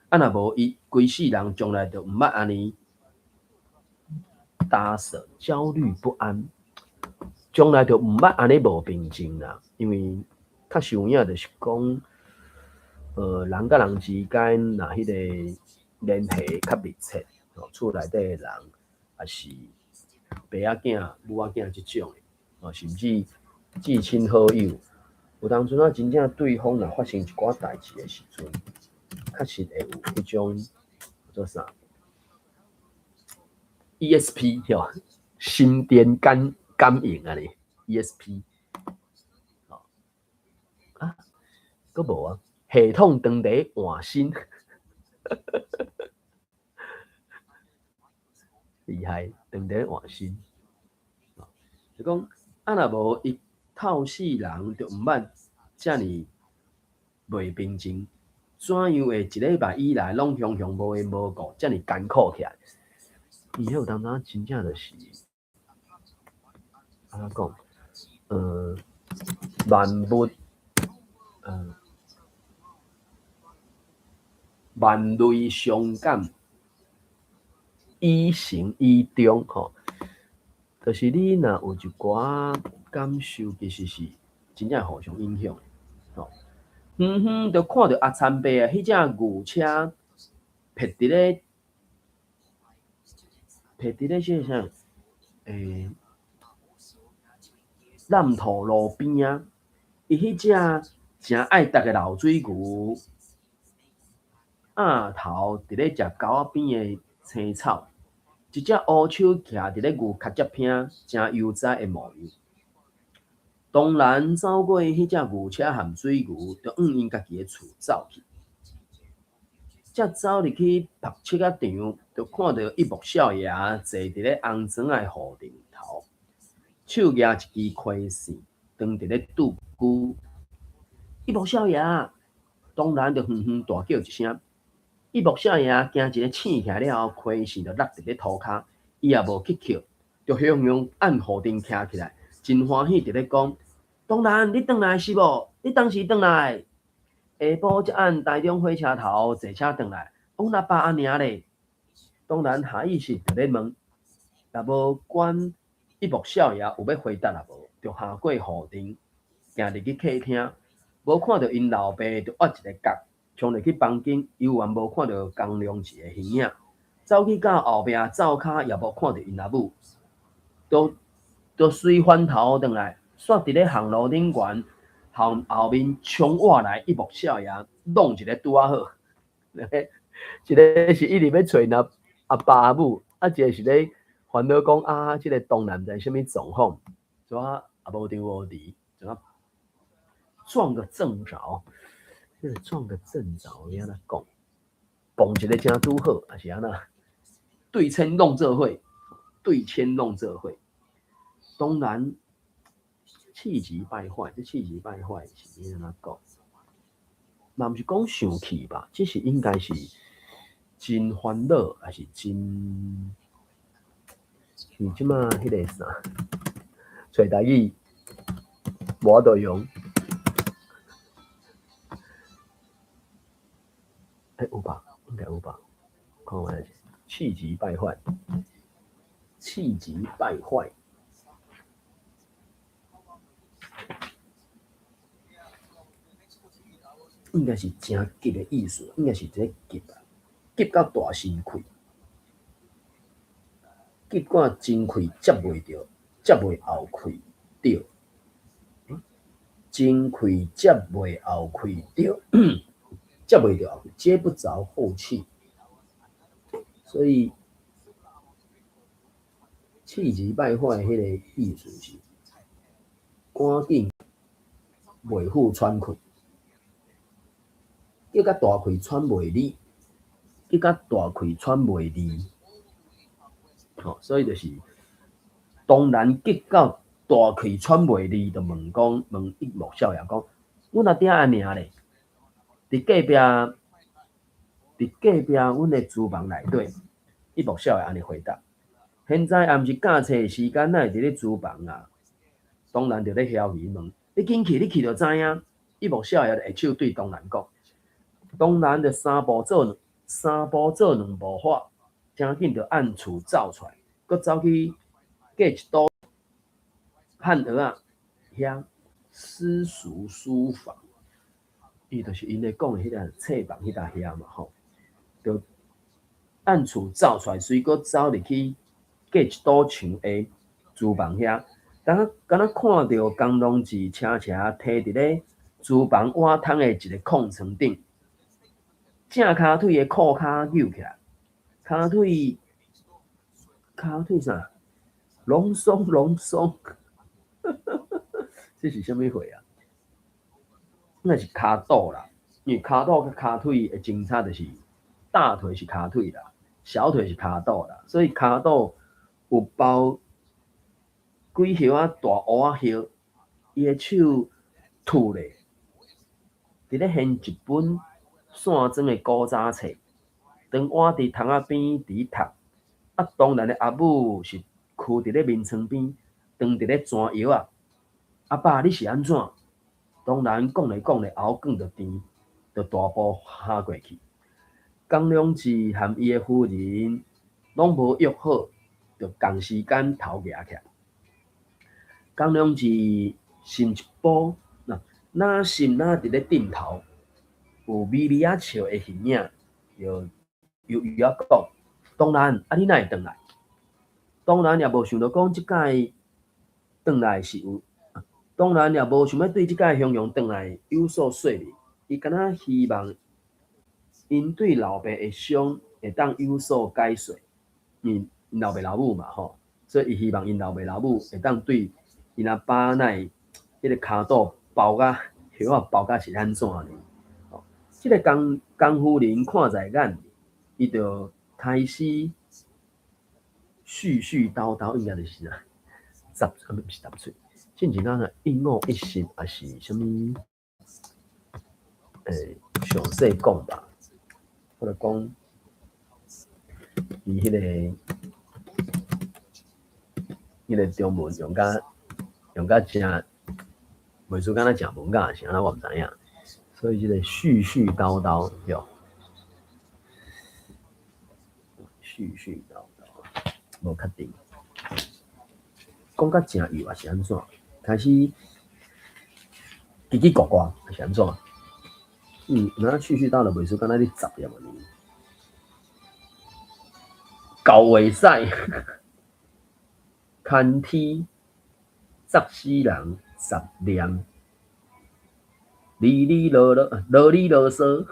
啊，若无伊规世人将来就毋捌安尼打扫焦虑不安，将来就毋捌安尼无平静啦。因为较受影就是讲，人甲人之间若迄个联系较密切，厝内底的人也是爸仔囝、母仔囝即种的，甚至至亲好友，有当阵啊，真正对方若发生一寡代志的时阵，确实会有迄种做啥 ESP 吼，心电感应啊咧 ESP 啊，佫无啊，系统长伫换新。厉害，长伫换新。就讲若无伊透死人就毋捌遮尔袂平静，怎样会一礼拜以来拢雄雄无缘无故遮尔艰苦起来？伊迄有当当真正就是安怎讲？万物万类伤感，以成以终吼。就是你若有一寡感受，其实是真正互相影响的吼。就看到阿参伯啊，迄只牛车撇伫咧即啥烂土路边啊，伊迄只诚爱逐个流水牛，鸭头伫咧食狗仔边的青草，一只乌手徛伫咧牛脚接片，诚悠哉的模样。当然走过迄只牛车含水牛，就往因家己的厝走去。才走入去曝七仔场，就看到一木少爷坐伫咧红砖的户顶头，手举一支溪线，当伫咧拄久。一木少爷，当然就远大叫一声。一木少爷惊一个醒起来了后，溪线就落伫咧涂骹，伊也无去捡，就雄雄按户顶徛起来，真欢喜伫咧讲：当然，你转来是无？你当时转来？下晡才按台中火车头坐车转来，往哪爸安尔咧？当然下意识就咧问，也无管一木少爷有要回答也无，就下过户顶，行入去客厅，无看到因老爸就挖一个角，冲入去房间，犹原无看到江良志的形影，走去到后壁灶骹，也无看到因阿母，都随翻头转来，煞伫咧巷路顶悬。后面冲我来一木少爷，弄一个拄啊好。一个是一直要找那阿爸阿母，一个是咧烦恼讲啊，这个当然在什么状况，怎啊也无张无离，怎啊撞个正着，这个撞个正着，你安怎讲？蹦一个真拄好，还是安那对签弄这会，对签弄这会，当然。气急败坏，这气急败坏是安怎讲？嘛毋是讲生气吧，这是应该是真烦恼，还是真？你即马迄个啥？找台语无得用。有吧？应该有吧？看我气急败坏，气急败坏。应该是真急的意思，应该是这急啊，急到大身气，急到真气接袂着，接袂后气着，真气接袂后气着，接袂着后气，接不着后气，所以气急败坏迄个意思是赶紧袂赴喘气。叫甲大气喘袂离，叫甲大气喘袂离，所以就是当然急到大气喘袂离，就问一木少爷讲，阮阿爹安尔咧？伫隔壁阮的厨房内底，一木少爷安尼回答。现在也毋是教册时间，哪会伫咧厨房啊？当然就咧遐疑问，你紧去，你去就知影。一木少爷就下手对当然讲。当然就三步做两步法，真紧就按厝走出来，佮走去隔一桌汉蚵仔遐私塾书房，伊就是因咧讲的迄个册房迄搭遐嘛吼，就按厝走出来，随佮走入去隔一桌墙的厨房遐，敢若看到江龙志车摕伫咧厨房碗桶的一个空床顶。正骹腿的裤骹扭起来，骹腿啥？隆松，这是什么货啊？那是骹肚啦，因为骹肚甲骹腿的争差就是大腿是骹腿啦，小腿是骹肚啦，所以骹肚有包几叶仔大蚵仔叶，伊个手吐咧，伫咧掀一本线装的古早册，当我伫窗仔边伫读。啊，当然的阿母是徛伫咧眠床边，当伫咧转药啊。阿爸你是安怎？当然讲咧讲咧，喉管就甜，就大步下过去。江良志和伊的夫人拢无约好，就同时间头夹起来。江良志心一步，那心那伫咧顶头，有微微啊笑的形影，就悠悠啊讲。当然，啊你哪会转来？当然也无想到讲即届转来是有，当然也无想要对即届襄阳转来有所说明。伊敢若希望因对老爸的伤会当有所解说，因老爸老母嘛吼，所以伊希望因老爸老母会当对因阿爸那迄个骹肚包甲血啊包甲是安怎呢？即个江夫人看在眼里，伊就开始絮絮叨叨，应该就是啊，不是10岁，进前那一五一十还是什么？详细讲吧，或者讲伊迄个中文用甲真，袂输敢若正文甲是安怎我毋知影，所以即个絮絮叨叨哟，絮絮叨叨，无确定，讲甲正有还是安怎？开始叽叽呱呱还是安怎？那絮絮叨叨袂输敢若你10业嘛呢？搞袂使，牵天砸死人10念，哩哩啰啰啰哩啰嗦，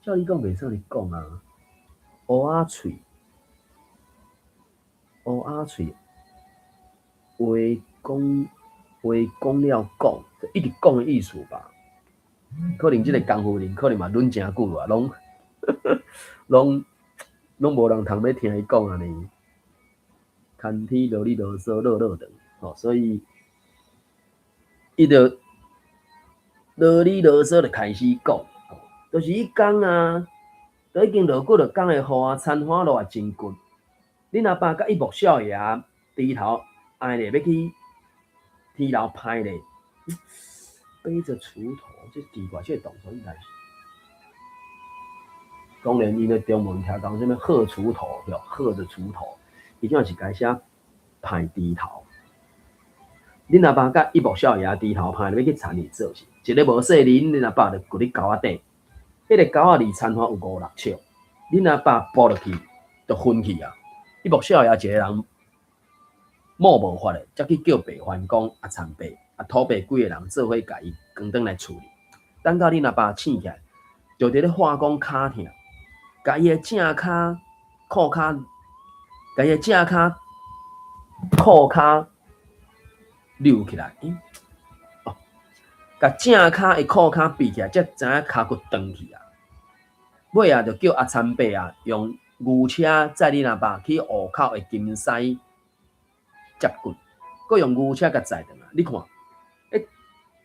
照你讲袂使你讲啊，乌鸦嘴，话讲了讲，就一直讲的意思吧。可能即个江夫人可能嘛忍诚久啊，拢无人通要听伊讲安尼。牵天啰里啰嗦啰啰长，所以伊就啰里啰嗦就开始讲，就是迄讲啊，都已经落几落讲的雨啊，田花落啊真近。恁阿爸甲一木少爷低头挨咧要去天楼拍咧，背着锄头，这奇怪，这个动作应该是。当然，伊的中文听讲什么鹤锄头，对，鹤的锄头。伊怎是改写歹低头？恁阿爸甲一木少爷低头歹，要去田里做事。一个无细哩，恁阿爸就骨伫沟仔底，迄个沟仔离田花有5-6尺，恁阿爸扑落去就昏去啊！一木少爷一个人冒无法的，才去叫白番公田伯土伯几个人做伙甲伊扛转来处理。等到恁阿爸醒起来，就伫咧化工骹疼，甲伊的正骹、裤骹。甲伊个正骹、裤骹扭起来，甲正骹的裤骹闭起来，才知影骹骨断去啊。尾啊，就叫阿田伯啊，用牛车载恁阿爸去湖口的金狮接骨，佮用牛车甲载转来。你看，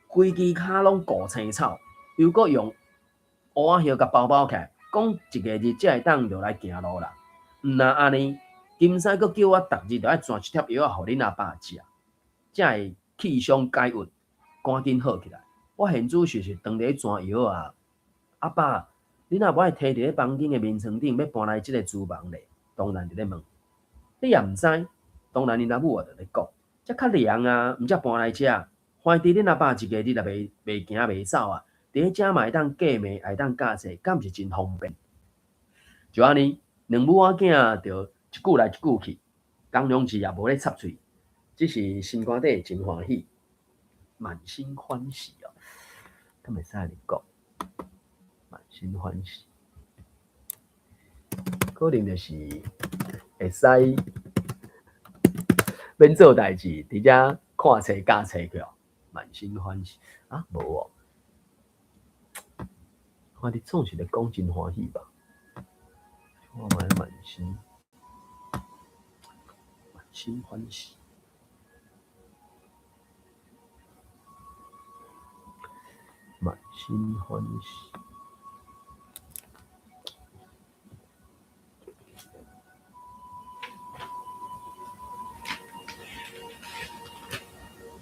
规支骹拢固青草，又佮用蚵仔叶甲包起来，讲一个日才会当落来行路啦。毋那安尼。金山阁叫我逐日都爱转一贴药啊，互恁阿爸食，才会气伤解郁，赶紧好起来。我现主是当咧转药啊，阿爸，恁阿无爱摕伫咧房间的眠床顶，要搬来即个厨房咧？当然伫咧问，你也毋知，当然恁阿母就咧讲，遮较凉啊，毋则搬来遮。怀疑恁阿爸一个日也袂行袂走啊，伫咧遮嘛会当过暝，会当驾车，敢毋是真方便？就安尼，两母仔囝就。一句来一句去，江良志也无咧插嘴，只是心肝底真欢喜，满心欢喜哦。敢袂使安尼讲，满心欢喜，可能就是会使免做代志，伫遮看册教册去哦，满心欢喜啊，无哦。我你总是咧讲真欢喜吧？我买满心欢喜，心欢喜。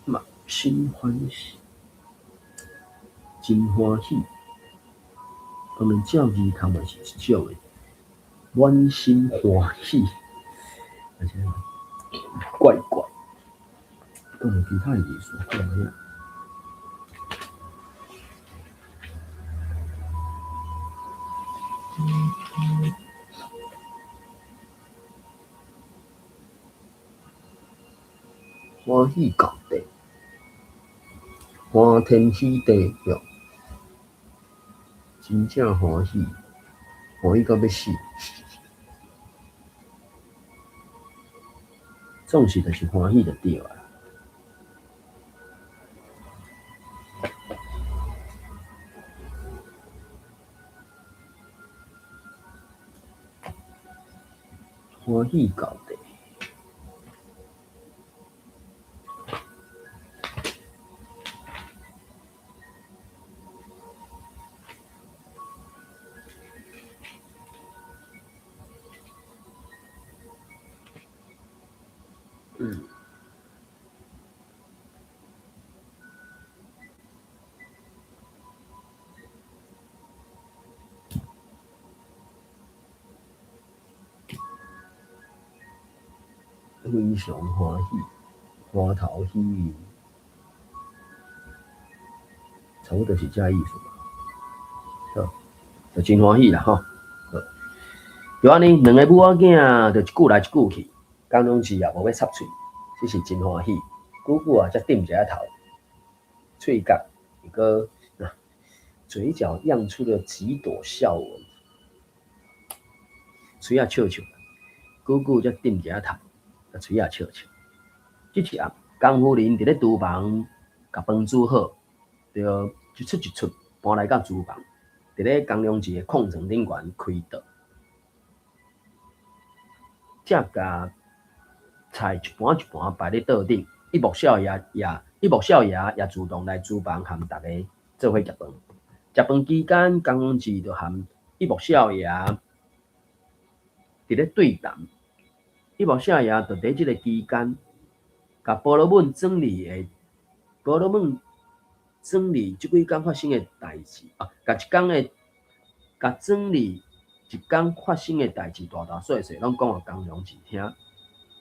嘛，心欢喜，真欢喜。当然，照字头嘛是一种的，满心欢喜，而且怪怪，当然其他的意思怎么样？欢喜到底，欢天喜地哟，真正欢喜，欢喜到要死。总是就是欢喜就对了。欢喜到底。非常欢喜，花头喜面，差不多是这意思嘛。好，就真欢喜啦吼。就安尼，两个母仔囝就一句来一句去，江良志也无要插喙，这是真欢喜。久久啊，才点一下头，喙角一个嘴角漾出了几朵笑纹，嘴啊笑笑，久久才点一下头，嘴啊笑笑。这一暗，江夫人伫咧厨房甲饭煮好，就一出一出搬来到厨房，伫咧江良志的空床顶悬开倒。才甲菜一盘一盘摆咧桌顶，一幕少爷也自动来厨房和大家做伙食饭。食饭期间，江良志就和一幕少爷伫咧对谈。一幕少爷就伫即个期间，甲婆罗门整理即几工发生的代志啊，甲整理一工发生的代志，大大小小拢讲互江良志听。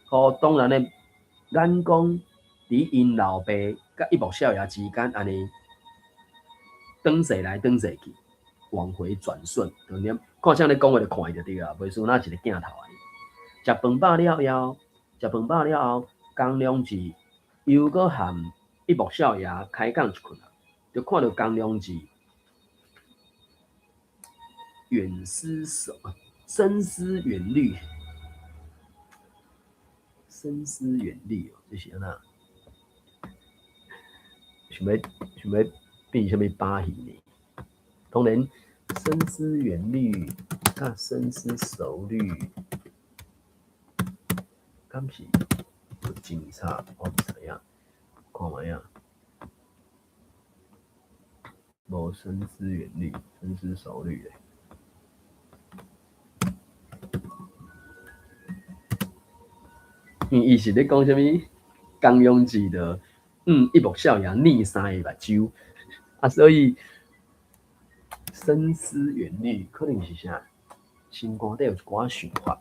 互当然的眼光伫因老爸甲一幕少爷之间安尼转世来转世去，往回转瞬，就念看啥咧讲话就看伊就对啦，袂输那一个镜头安尼。食饭饱了后，江良志又搁和一幕少爷开讲一困啊，就看到江良志深思远虑。深思远虑哦，就是安那，想要变什么把戏呢？当然，深思远虑甲深思熟虑，敢是有真差？我唔知影，看卖啊，无深思远虑，深思熟虑咧。伊是咧讲啥物？江永志的一幕少爷逆三个目睭啊，所以深思远虑可能是啥？心肝底有一寡想法，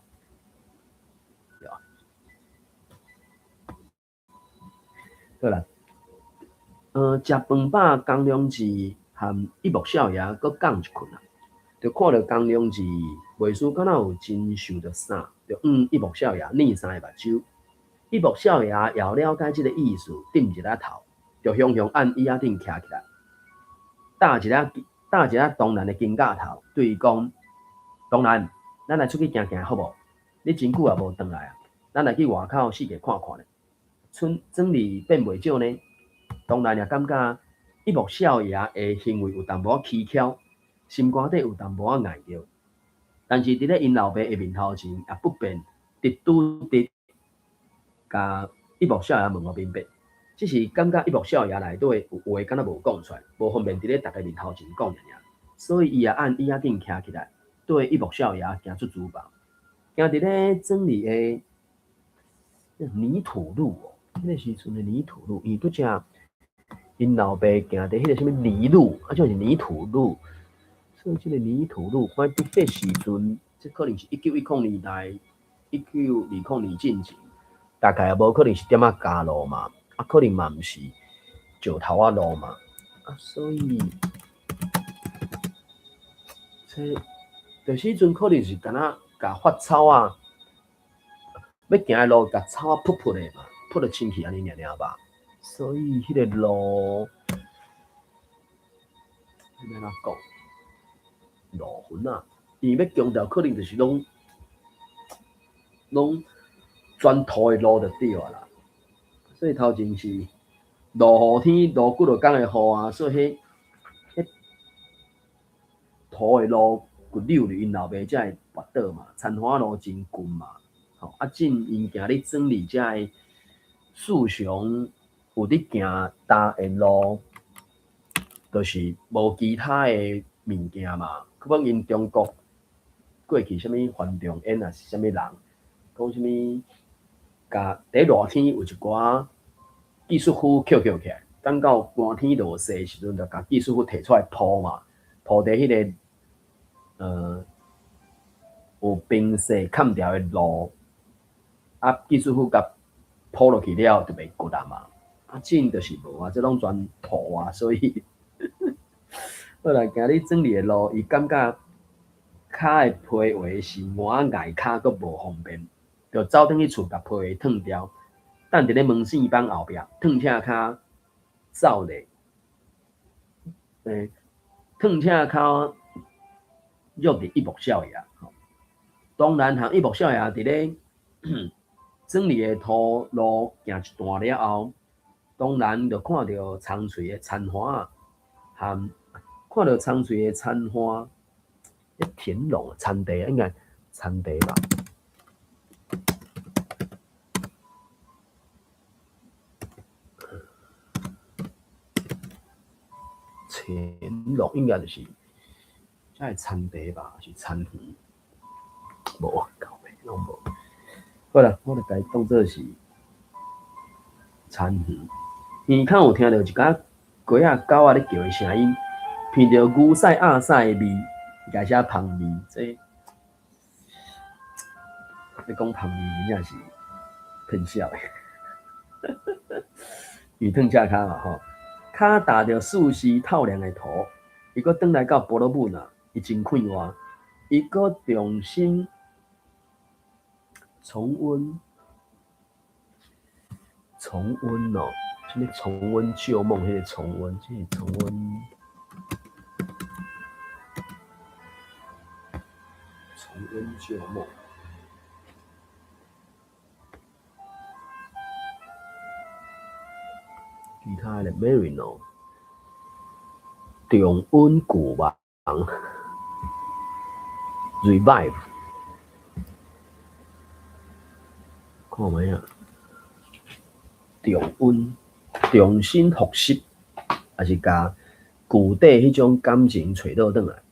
对吧？好啦，食饭饱，江良志和一幕少爷搁讲一困啊，就看到江良志袂输敢若有真想着啥，就一幕少爷逆三个目睭。一幕少爷也了解即个意思，点一下头，就雄雄按椅仔顶徛起来，搭一下当然的金架头，对伊讲：当然，咱来出去行行好无？你真久也无回来啊，咱来去外口四界看看咧。整理变袂少呢，当然也感觉一幕少爷的行为有淡薄仔蹊跷，心肝底有淡薄仔碍着，但是伫咧因老爸的面头前，也不便直拄直。甲一幕少爷问我明白，只是感觉一幕少爷内底有话敢若无讲出来，无方便伫咧大家面头前讲尔，所以伊也按椅仔顶徛起来，对一幕少爷行出厨房，行伫咧庄里的泥土路哦，迄个时阵的泥土路，伊拄只因老爸行伫迄个什么泥路，就是泥土路，所以即个泥土路，我伫迄时阵，即可能是1910年代、1920年进前，大概也无可能是点仔加路嘛，可能嘛毋是石头仔路嘛，所以，就时阵可能是敢若甲发草啊，要行的路甲草扑扑的嘛，扑了清气安尼尔吧。所以迄个路，要哪讲？路痕啊，伊要强调可能就是拢砖土的路就对啊啦。所以头前是落雨天落几落工的雨啊，所以迄土的路骨溜溜，因老爸才会跋倒嘛。田花路真近嘛，进因行咧庄里才会树熊有咧行搭的路，就是无其他的物件嘛。可能因中国过去什物范仲淹啊是啥物人，讲什物，甲伫热天有一寡技术服捡起来，等到寒天落雪的时阵，就甲技术服摕出来铺嘛，铺伫迄个有冰雪砍掉的路，技术服甲铺落去了就袂骨啊嘛。真就是无啊，这拢全土啊，所以后来行咧庄里的路，伊感觉骹的皮鞋是满外骹，阁无方便，就走转去厝甲皮鞋脱掉，等伫咧门线板后壁，脱车骹走咧，脱车骹约伫一幕少爷。当然，行一幕少爷伫咧庄里的土路行一段了后，当然就看到苍翠的田花和看到苍翠的田花，田龙田地应该田地吧。田龙应该就是这是田地吧，是田园，无搞袂拢无。好啦，我就甲伊当做是田园。耳孔有听到一寡鸡仔狗仔咧叫的声音，闻到牛屎鸭屎的味，加些芳味，这你讲芳味真正是喷笑的。伊脱车骹嘛吼，骹踏着熟悉透亮的土，伊阁转来到波罗本啊，伊真快活，伊阁重新重温哦，什么重温旧梦？迄个重温，这是重温旧梦。其他的 Marino 重温旧梦 Revive 看卖啊，重新复习，还是甲旧底迄种感情找倒转来。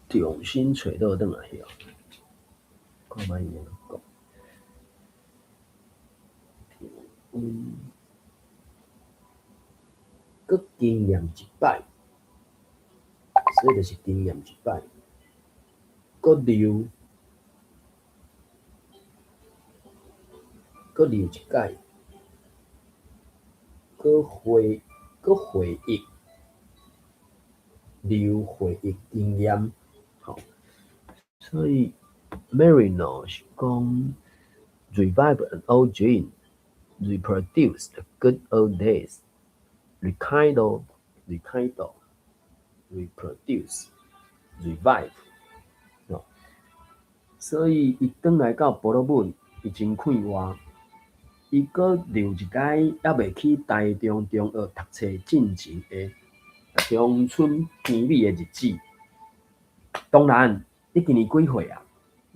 重新找倒转来遐，看卖伊安怎讲。搁经验一摆，所以就是经验一摆，搁留一届，搁回忆，留回忆经验，好，所以 Marino 是讲 revive an old dream, reproduce the good old days, rekindle, reproduce, revive。所以伊转来到波罗本，伊真快活。伊阁留一届还未去台中中学读册进前的乡村甜美的日子。当然，你今年几岁啊？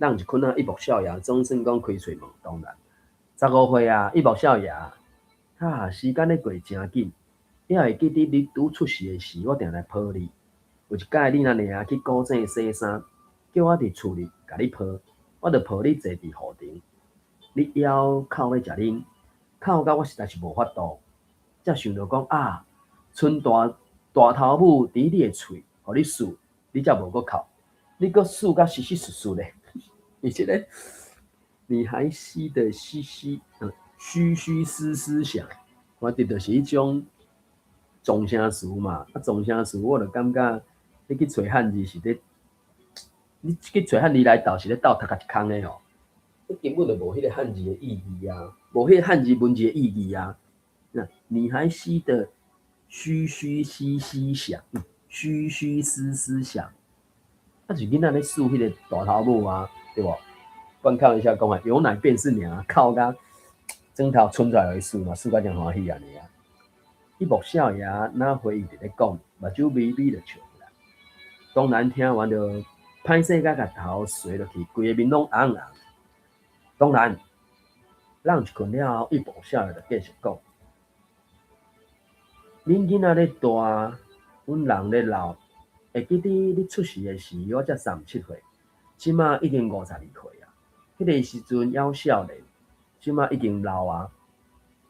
人一困啊，一目少爷总算讲开嘴问，当然15岁啊，一目少爷时间咧过真紧，还会记得你拄出世的时，我定来抱你。有一摆你若尔去古井洗衫，叫我伫厝里甲你抱，我就抱你坐伫雨亭。你枵哭要食奶，哭到我实在是无法度，才想到讲剩大头母伫你的喙，互你吮，你才无搁哭，你搁吮甲稀稀疏疏咧。你这个你还吸的虚虚丝丝想，我伫就是迄种众声词嘛，众声词我就感觉你去找汉字是咧，你去找汉字来斗是咧斗读家一空的哦，你根本就无迄个汉字的意义啊，无迄个汉字文字的意义啊。那你还吸的虚虚兮兮想，虚虚丝丝想，是囡仔咧吮迄个大头母啊，对无？观看一下讲有奶便是娘，靠甲整头春出来会吮嘛，吮甲真欢喜安尼啊！一目少爷哪回忆伫咧讲，目睭微微就笑起来。当然听完就歹势甲头垂落去，规个面拢红红。当然，人一困了后，一目少爷就继续讲：恁囡仔咧大，阮人咧老。会记得你出世的时，我才37岁，即马已经52岁啊。迄个时阵还少年，即马已经老啊。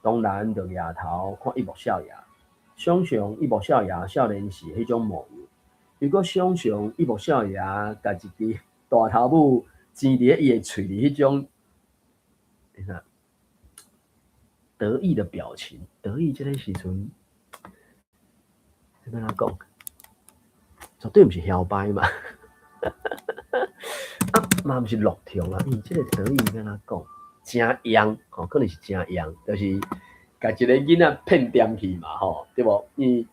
当然就抬头看一目少爷，想象一目少爷少年时迄种模样。如果想象一目少爷家一支大头母生伫伊的喙里迄种，你看得意的表情，得意这个时阵，要安怎讲？绝对毋是嚣摆嘛，嘛毋是乐听啊！伊即个得意安怎讲？真样可能是真样，就是甲一个囡仔骗点去嘛，对无？伊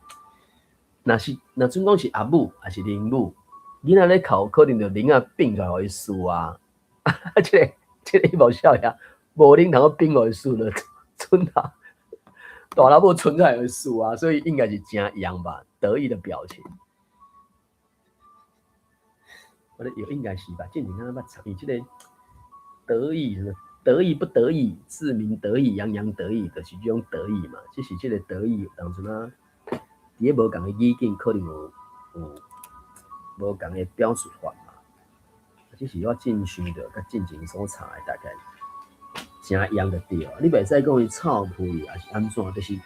若准讲是阿母还是灵母，囡仔咧哭，可能就灵仔变出来互伊输啊！即个无少爷，无灵通变互伊输了，剩大老母存在互伊输啊！所以应该是真样吧，得意的表情。我咧应该是吧，正经咱捌参与即个得意，得意不得意，自鸣得意，洋洋得意，就是这种得意嘛。只是即个得意，当初伫咧无共的语境，可能有无共的表述法嘛。只是我真想着甲进前所查的大概真洋就对啊。你袂使讲伊臭屁，还是安怎？就是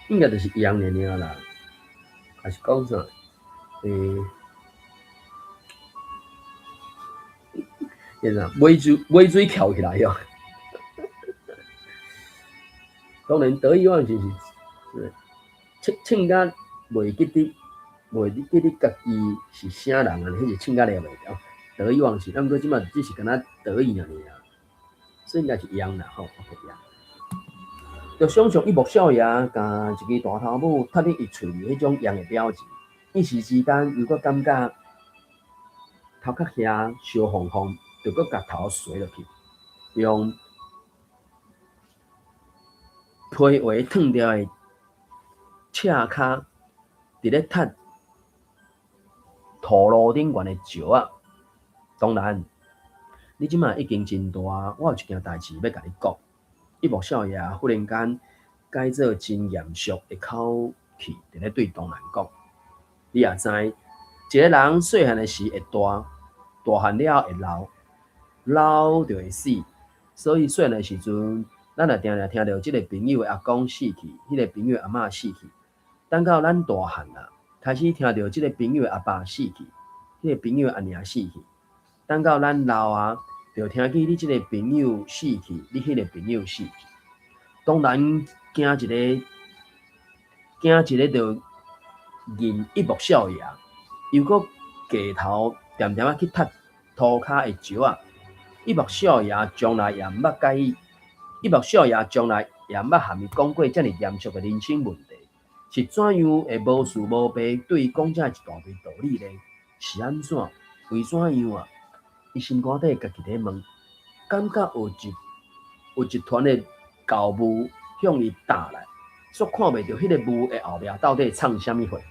应该就是洋尔尔啦，还是讲啥？尾水翘起来哟。当然得意忘形是凊甲袂记得家己是啥人啊？迄是凊甲了袂了。得意忘形，毋过即马只是敢若得意尔尔，所以应该是一样啦，OK 呀。就想象一目少爷甲一个大头母踢入伊喙里迄种样的表情，一时之间如果感觉头壳遐烧烘烘。就搁甲头垂落去，用皮鞋烫掉的赤骹，伫咧踢土路顶悬的石啊。当然，你即马已经真大，我有一件代志要甲你讲。一目少爷忽然间改做真严肃的口气，伫咧对当然讲：你也知，一个人细汉的时会大，大汉了会老。老就会死，所以细汉的时阵，咱也定听到即个朋友的阿公死去，迄个朋友阿嬷死去。等到咱大汉啦，开始听到即个朋友的阿爸死去，迄个朋友阿娘死去。等到咱老啊，就听见你即个朋友死去，你迄个朋友死去。当然惊一个就认一目少爷，又搁低头点点去踢涂骹的石啊。一目少爷从来也毋捌甲伊，一目少爷从来也毋捌含伊讲过遮尔严肃的人生问题，是怎样会无事无白对伊讲遮一大堆道理呢？是安怎？为怎样啊？伊心肝底家己咧问，感觉有一团的厚雾向伊打来，煞看袂到迄个雾的后壁到底藏啥物货。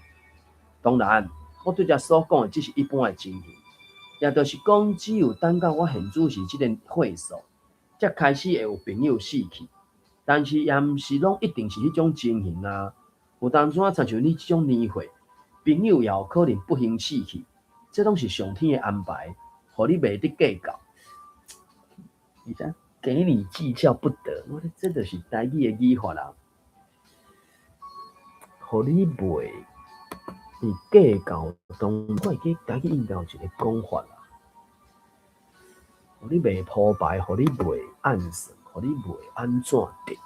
当然，我对遮所讲的只是一般的情形。也就是讲，只有等到我现主是即个岁数，才开始会有朋友死去。但是也毋是拢一定是迄种情形啊。有当阵啊，亲像你即种年岁，朋友也有可能不幸死去，这拢是上天的安排，互你袂得计较。而且给你计较不得，我这就是台语的语法啦。互你袂计较当，我会记台语应该有一个讲法啦。互你袂铺排，互你袂暗算，互你袂安怎定，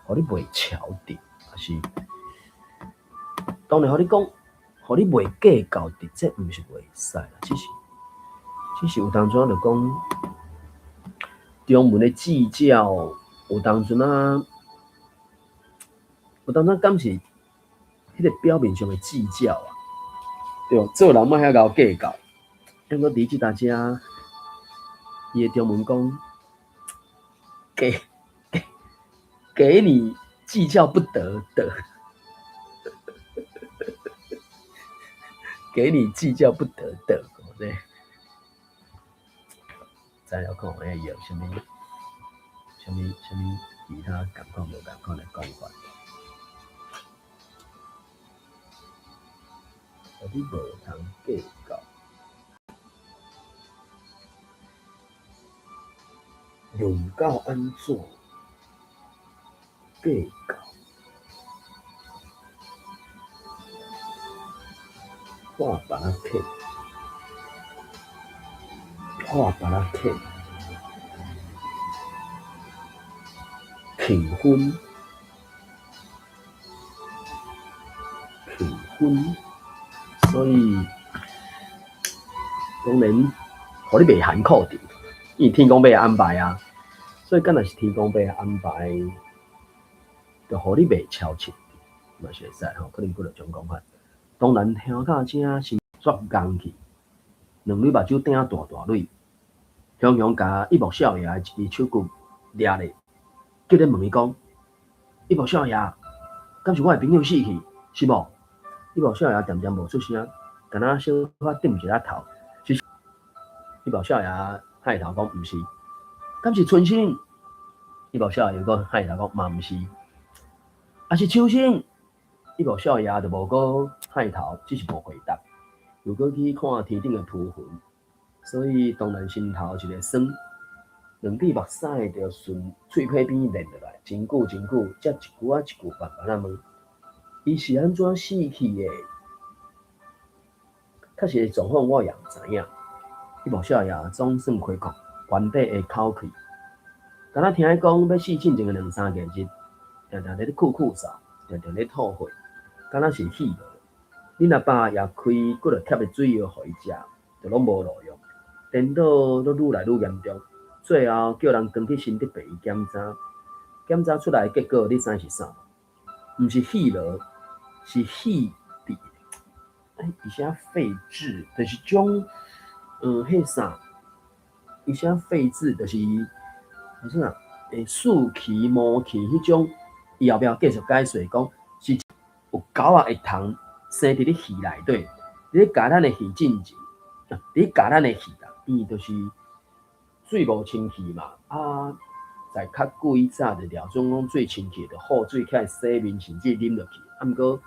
互你袂桥定，还是当然互你讲，互你袂计较的，这毋是袂使啦。只是有当阵就讲，中文的计较，有当阵啊，有当阵敢是迄个表面上的计较啊，对，做人莫遐搞计较。因我伫即大家。伊的中文讲，给你计较不得的，给你计较不得的，对。再来看下有什么其他感况无感况的讲法。你无通计较。论到安怎计较，画把它骗，画把它骗，庆婚，所以当然，互你袂含苦着，因为天公要安排啊。所以，敢若是天公要安排，就互你袂超前，嘛是会使吼，可能几种讲法。当然，听到这心煞硬去，两蕊目睭顶大大蕊，雄雄甲一木少爷一支手骨抓咧，叫咧问伊讲：一木少爷，敢是我的朋友死去，是无？一木少爷点点无出声，敢若小可点一下头。一木少爷嗨头讲毋是。敢是春生？伊无少爷讲嗨头讲嘛毋是，啊是秋生？伊无少爷就无过嗨头，只是无回答。又过去看天顶的浮云，所以当然心头一个酸，两滴目屎就顺喙皮边连落来，真久，才一句啊一句慢慢啊问，伊是安怎死去的？确实的状况我也毋知影。伊无少爷总算开口。原底会口气，敢若听伊讲要死进前的2-3个日，常常咧哭嗽，常常咧吐血，敢若是戏落。恁阿爸也开几落贴的水药互伊食，就拢无路用，颠倒都愈来愈严重，最后叫人扛去身体病院检查，检查出来结果你知是啥？毋是戏落，是戏底，而且废质，就是种迄啥。伊些废质就是好像树气、毛气迄种，伊后壁继续解释讲是有狗仔会通生伫咧气内底，咧加咱的气进前，咧加咱的气啦，伊就是水无清气嘛。啊，在较古早的了种讲最清气的好水起来洗面，甚至啉落去。啊，毋过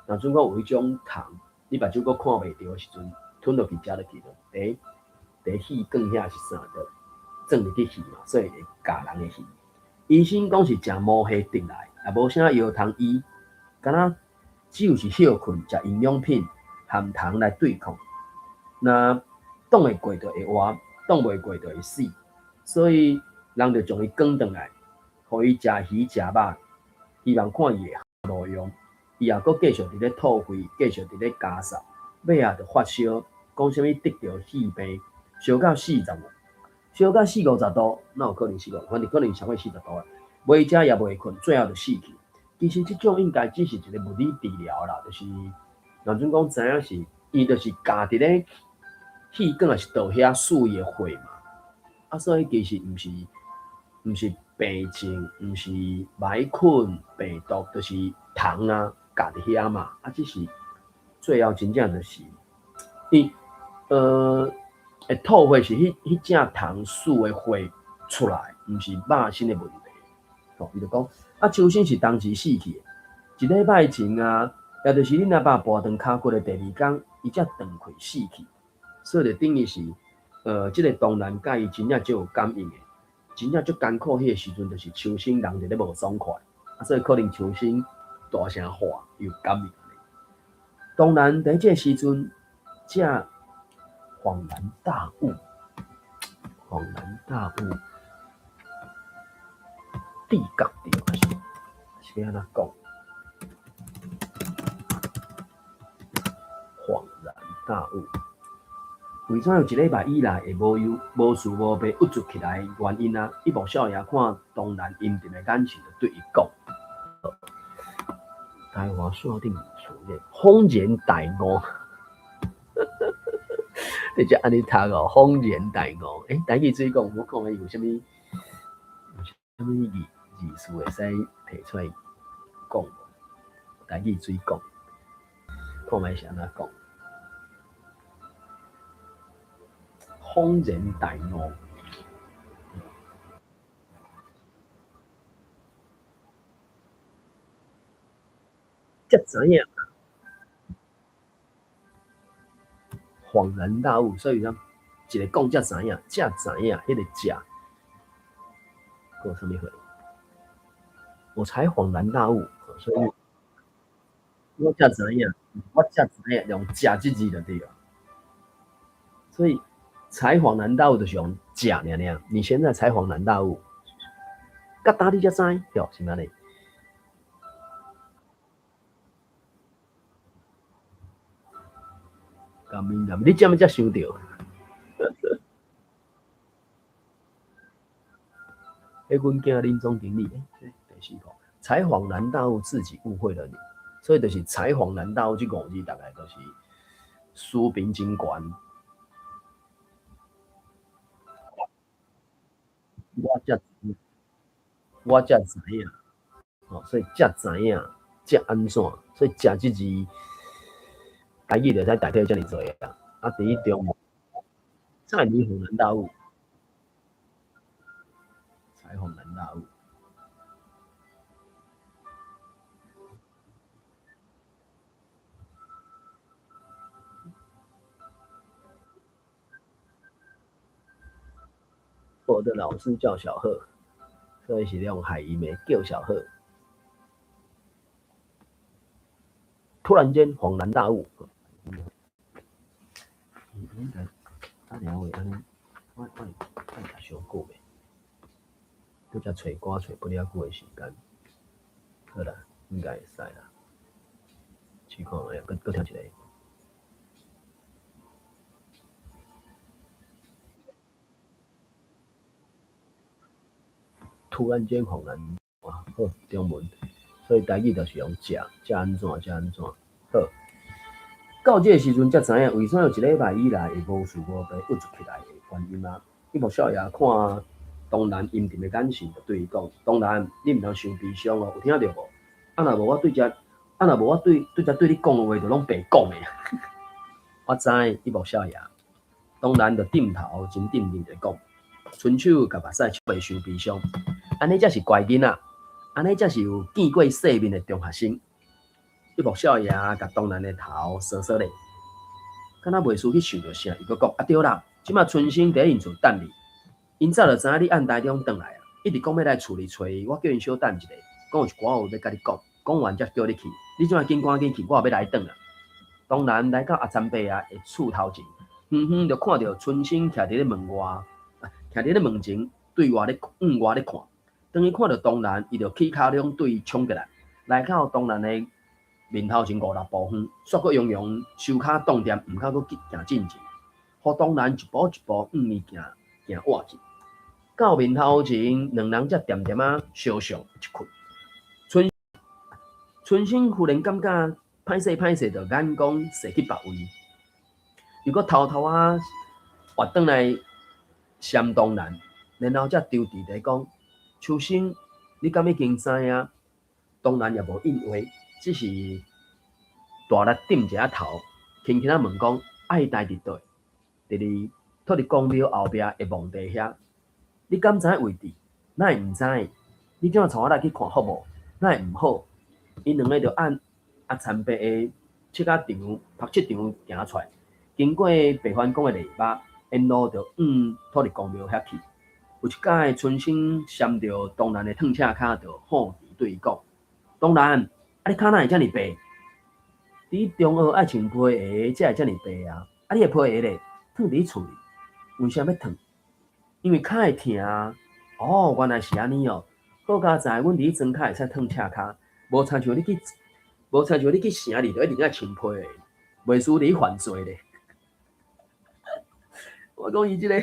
若准讲有迄种糖，你目睭阁看袂到的时阵，吞落去食落去就伫气管遐是啥的，装入去气嘛，所以会咬人的气。医生讲是食毛虾得来，也无啥药通医，敢若只有是休困，食营养品含糖来对抗。那挡会过就会活，挡袂过就会死。所以人就将伊赶转来，互伊食鱼食肉，希望看伊会路用。伊也阁继续伫咧吐血，继续伫咧加扫，尾仔就发烧，讲啥物得着肺病。烧到40度，烧到40-50度，哪有可能40度？反正可能超过40度啊！袂食也袂困，最后就死去。其实这种应该只是一个物理治疗啦，就是若准讲知影是，伊就是夹伫咧气管也是倒遐输伊的血嘛。啊，所以其实毋是病症，毋是歹困病毒，就是糖啊夹伫遐嘛。啊，只是最后真正就是会吐血是迄只糖素的血出来，毋是肉身的问题。吼，伊就讲啊，秋生是当时死去的，一礼拜前啊，也就是恁阿爸跋断骹骨的第二天，伊才断气死去。所以就等于是，即个当然甲伊真正就有感应的，真正足艰苦迄个时阵，就是秋生人就咧无爽快，啊，所以可能秋生大声喊又感应。当然，伫即个时阵，才恍然大悟，恍然大悟，地觉着是要安怎讲？恍然大悟。为啥有一礼拜以来会无事无被郁卒起来的原因啊？一幕少爷看当然阴沉的眼神，就对伊讲：台华锁定初恋，丰年大悟。你只安尼读哦，丰年大悟。台语水讲，我讲的有啥物字会使提出来讲？台语水讲，看卖是安怎讲？丰年大悟。才知影，恍然大悟，所以讲一个讲才知影，才知影迄个才，有啥物回？我才恍然大悟，所以我才知影，我才知影用“才”这字就对了。所以才恍然大悟就是用“假”那样，你现在才恍然大悟，甲打你才知，对，是安尼。咁敏感，你怎么才想到？迄阮囝林总经理，第四个才恍然大悟，自己误会了你，所以就是才恍然大悟这5字，大概就是书平真悬。我才知影，所以才知影，才安怎？所以“才”这字，台语就使代替遮尔多啊。啊，第一中，才你恍然大悟，才恍然大悟。我的老师叫小贺，所以是用海语名叫小贺。突然间恍然大悟，应该打电话会安尼，我食伤久未，搁只找歌找不了久的时间，好啦，应该会使啦。试看下，搁听一个。突然间恍然，哇，好中文，所以台语就是用食，食安怎，食安怎，好。到这个时阵才知影，为啥有一礼拜以来会无事无被郁卒起来的原因啊！一幕少爷看当然阴沉的眼神，就对伊讲：当然，你毋通伤悲伤哦，有听到无？啊，若无我对遮，啊，若无我对你讲的话，就拢白讲的。我知一幕少爷，当然就点头真定定地讲，伸手甲目屎袂伤悲伤，安尼才是乖囡仔，安尼才是有见过世面的中学生。一幕少爷甲当然的头扫扫咧，敢若袂输去想着啥，伊佫讲啊对啦，即马春生伫因厝等你，因早就知影你按台中转来啊，一直讲要来厝里找伊，我叫因小等一下，讲有一寡话要甲你讲，讲完才叫你去，你怎啊紧赶紧去，我也要来转啊。当然来到阿詹伯啊的厝头前，远远就看到春生徛伫咧门外，徛伫咧门前对外咧外咧看，当伊看到当然，伊就起骹两对伊冲过来，来到当然的面头前5-6步远，煞佫用手骹挡掂，毋较佫行进前，互当然一步一步伊行活进。到面头前，两人才点点啊相上一困。春生忽然感觉歹势，就眼光射去别位，又佫偷偷啊滑转来闪当然，然后才丢伫咧讲：秋生，你敢已经知影？当然也无应话，只是大力点一下头，轻轻啊问讲：爱待伫倒？伫咧托伫公庙后壁的墓地遐，你敢知位置？哪会毋知？你怎带我来去看好无？哪会毋好？因两个就按参白的七甲场、拍七场行出来，经过白番宫的篱笆，沿路就托伫公庙遐去。有一摆，春生闪着东兰的褪赤脚，就好奇对伊讲：东兰，啊你脚哪会遮尔白？伫中学爱穿皮鞋，才会遮尔白啊！啊你的皮鞋咧，烫伫厝里，为啥要烫？因为脚会疼啊！哦，原来是安尼哦。好佳在，阮伫庄脚会使烫赤脚，无亲像你去城里，就一定爱穿皮鞋，袂输你犯罪咧。我讲伊即个，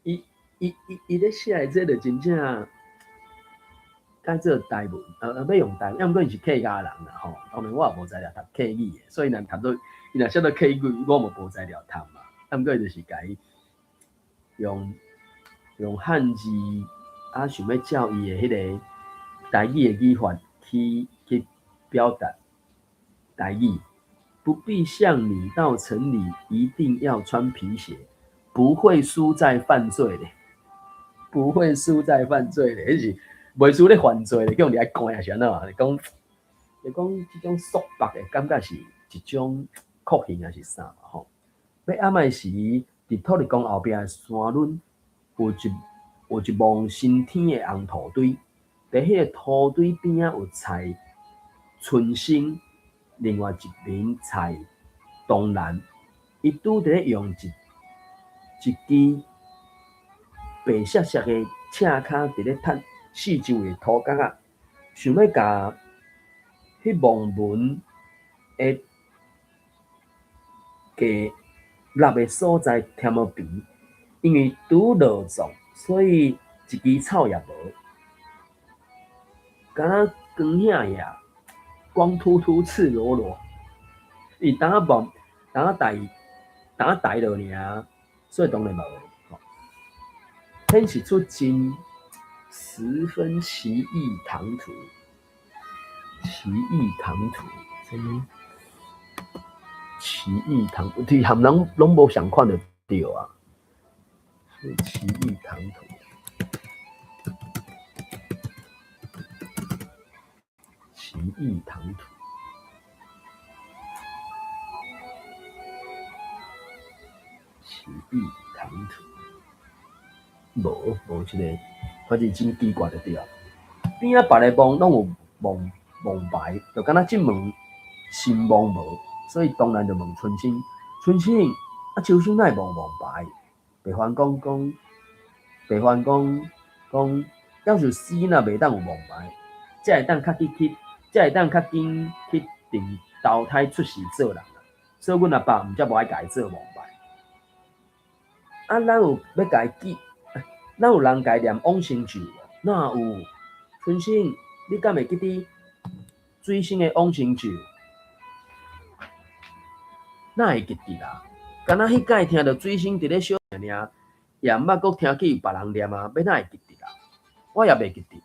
伊咧写的这就真正。该做台文，要用台文，要毋过伊是客家人啦吼。当然我也无材料读客语的，所以若读到伊若写到客语，我嘛无材料读嘛。啊，毋过就是甲伊用汉字啊，想要教伊的迄个台语的语法去表达台语。不必像你到城里一定要穿皮鞋，不会输在犯罪的，不会输在犯罪的，迄是。袂输咧犯罪咧，叫人来关也是安怎啊？你讲即种束缚的感觉是一种酷刑还是啥嘛？吼！要暗暝时，伫土地公后壁的山峦有一望新天的红土堆，伫迄个土堆边仔有菜春生，另外一面菜东兰，伊拄伫咧用一支白色色的赤脚伫咧踢。四周围土角啊，想要甲迄望文的价落的所在添个边，因为拄落撞，所以一枝草也无，敢若光遐呀，光秃秃、赤裸裸，伊当大落尔，所以当然无。显示出真。十分奇异唐突，奇异唐突，什么？奇异唐突，对，含人拢无相款就对啊。所以奇异唐突，奇异唐突，奇异唐突，无即个。反正真奇怪就对啊，边仔别个墓拢有墓牌，就敢若即门新墓无，所以当然就问春生，啊秋生哪会无墓牌？白番讲，要是死若袂当有墓牌，才会当较紧去定投胎出世做人啊。所以阮阿爸毋则无爱家己做墓牌，啊咱有要家己。哪有人家念往生咒？哪有？春生，你敢会记得水星的往生咒？哪会记得啦？敢若迄摆听到水星伫咧小尔，也毋捌阁听去别人念啊，要哪会记得啦？我也袂记得。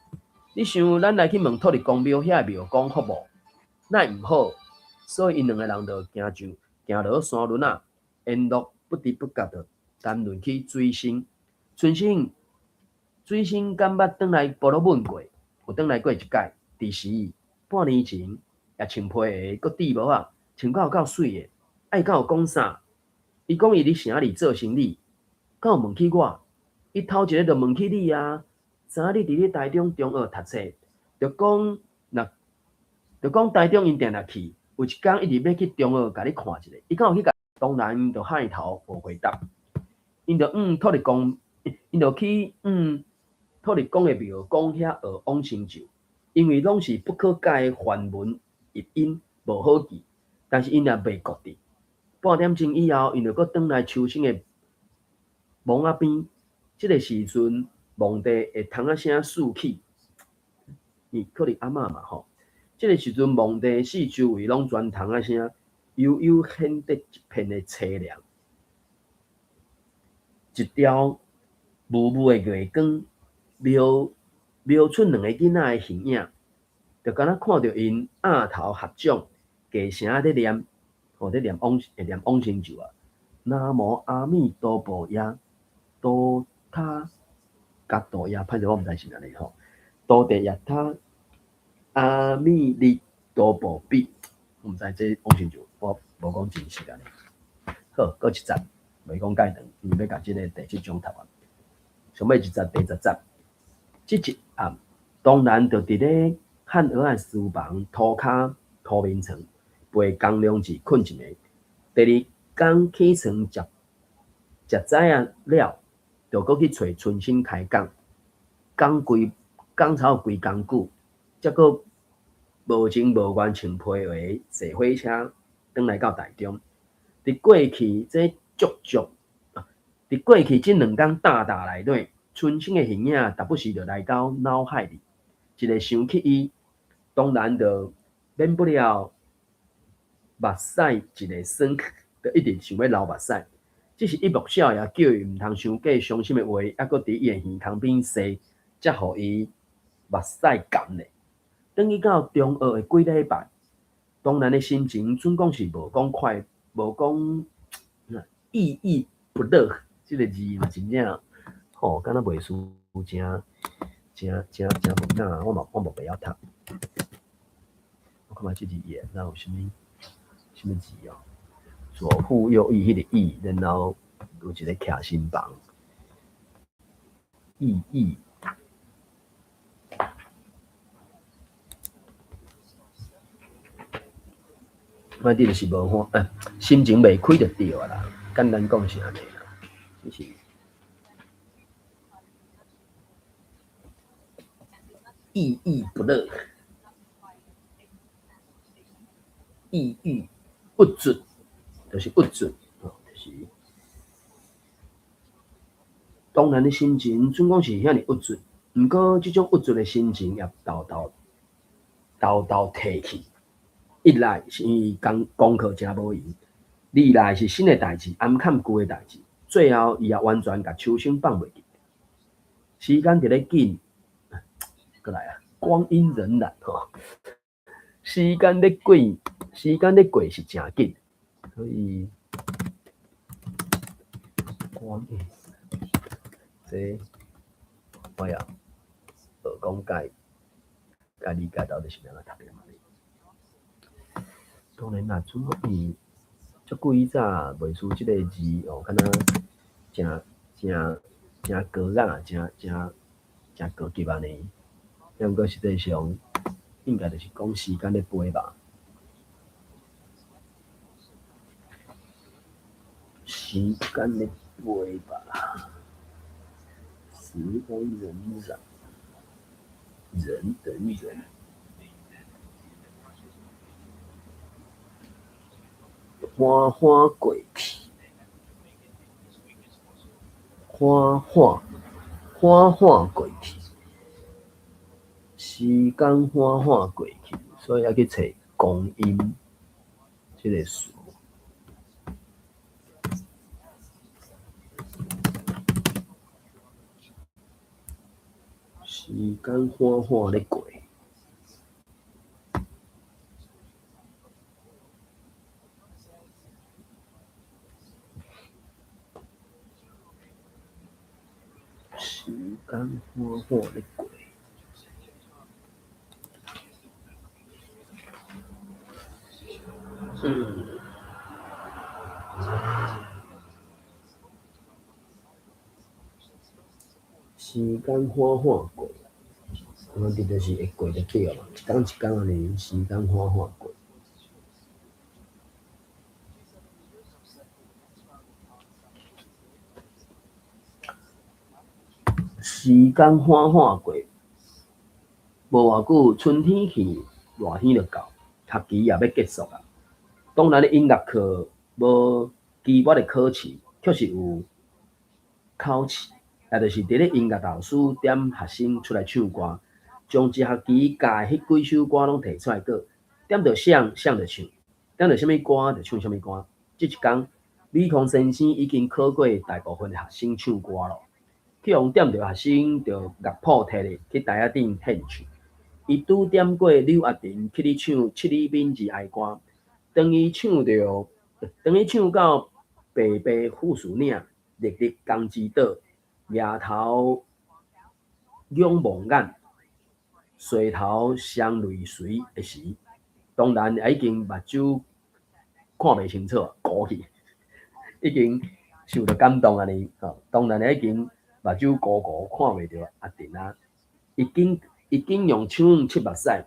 你想，咱来去问土地公庙遐庙讲好无？哪会毋好？所以因两个人就行落山峦啊，沿路不知不觉就谈论起水星。春生。水星敢捌转来部落问过，有转来过一摆。伫时半年前，也穿皮鞋，阁戴帽啊，穿到有够水的。伊敢有讲啥？伊讲伊伫城里做生意，敢有问起我？伊头一个就问起你啊，知影你伫咧台中中学读册，就讲台中因定定去，有一天一直要去中学甲你看一下。伊敢有去甲？当然因就害头无回答，因就土地公，因就去土地公的庙讲遐学往生咒，因为拢是不可解的梵文译音，无好记。但是因也袂觉得。半点钟以后，因就阁转来秋生的墓仔边。这个时阵，墓地会虫仔声四起，可能阿嬷嘛吼。这个时阵，墓地四周围拢全虫仔声，悠悠显得一片的凄凉。一条雾的月光。描出两个囡仔的形影，就敢若看到因额头合掌，低声咧念，咧念往生咒啊。南无阿弥陀佛呀，多他嘎多呀，歹势我毋知是安尼吼。多地呀他阿弥利多佛比，我毋知这往时就我无讲真实安尼。好，搁一集，袂讲介长，伊要甲即个第7章读完。上尾一集第10集，即一暗，当然就伫咧汉蚵仔书房涂骹涂面床，陪江良志困一暝。第2天起床食早仔了，就搁去找春生开讲，讲草规工久，则搁无情无愿穿皮鞋坐火车，转来到台中。伫过去这伫过去这2天大内底，春生的形影，逐不时就来到脑海里。一个想起伊，当然就免不了目屎一个酸，就一直想要流目屎。只是一幕少爷叫伊毋通伤过伤心的话，还搁伫伊的耳孔边说，才互伊目屎干咧。等于到中学的几礼拜，当然的心情准讲是无讲快，无讲意义不乐。这个字嘛，真正吼，敢若袂输真无哪，我无白晓读。我看下这字眼，那有什么字哦？左护右翼，迄个翼，然后有一个徛身房，翼。我dit就是无欢，心情袂开就对啊啦。简单讲是安尼啦，就是意义不乐，意义不准，就是不准，就是当然的心情，总讲是遐尼不准。毋过即种不准的心情也豆豆提起。一来是功课真无闲，二来是新的代志暗坎旧的代志，最后伊也完全甲秋生放袂记。时间伫咧紧，过来啊，光阴荏苒吼，时间咧过是真紧，所以光阴这我呀学讲该理解到底是咩个特别嘛？当然啦，准伊足久以早袂输即个字哦，敢若真高雅，真高级安尼。但毋过实际上，应该就是讲时间咧飞吧。时间咧飞吧，时光荏苒，人。缓缓过去，缓缓过去，时间缓缓过去，所以要去找光阴这个词。时间缓缓咧过。时间缓缓咧过，时间缓缓过，我dit就是会过得对嘛，一天一天安尼，时间缓缓过。时间缓缓过，无偌久，春天去，热天就到，学期也要结束啊。当然咧，音乐课无期末的考试，确实有考试，也就是伫咧音乐老师点学生出来唱歌，将一学期教迄几首歌拢提出来过，点着想就唱，点着啥物歌就唱啥物歌。即一天，李康先生已经考过大部分的学生唱歌咯。去互点着学生着乐谱摕咧去台仔顶献唱，伊拄点过柳亚婷去咧唱《七里闽之爱歌》，当伊唱到白白富士岭，历历江之岛，夜头仰望眼，溪头双泪水的时，当然已经目睭看袂清楚，糊去，已经受到感动安尼，当然已经目睭糊糊看袂到阿婷啊，已经用手切目屎，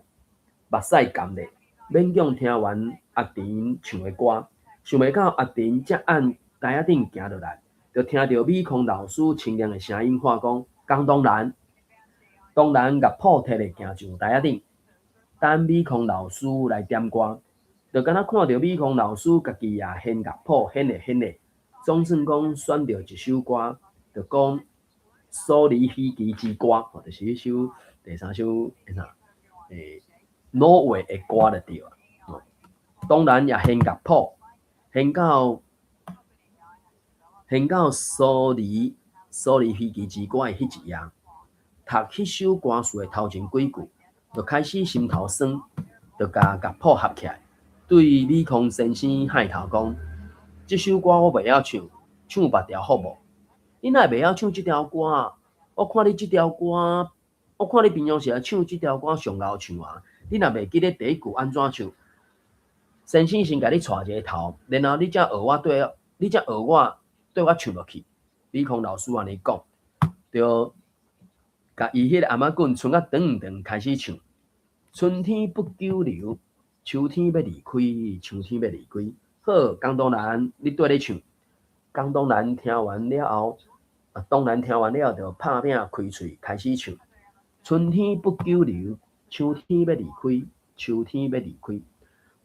目屎干咧，勉强听完阿婷唱的歌，想袂到阿婷才按台仔顶行落来，就听到美空老师清亮的声音喊讲：江东南。当然，乐谱摕咧行上台仔顶，等美空老师来点歌，就敢若看到美空老师家己也献乐谱，献咧，总算讲选到一首歌，就讲《苏黎飞机之歌》，就是迄首第三首挪威的歌就对了。当然也献乐谱，献到苏黎飞机之歌的迄一页。读迄首歌词的头前几句，就开始心头酸，就甲乐谱合起来，对李空先生喊头讲：这首歌我袂晓唱，唱别条好无？你若袂晓唱这条歌，我看你这条歌，我看你平常时唱这条歌上敖唱啊！你若袂记得第一句安怎唱，先生先甲你带一个头，然后你才学我对我唱落去。李空老师安尼讲，就甲伊迄个阿妈棍剩啊长开始唱。春天不久留，秋天要离开。好，江东南，你对咧唱。江东南听完了后，当然听完了就拍拼开喙开始唱。春天不久留，秋天要离开。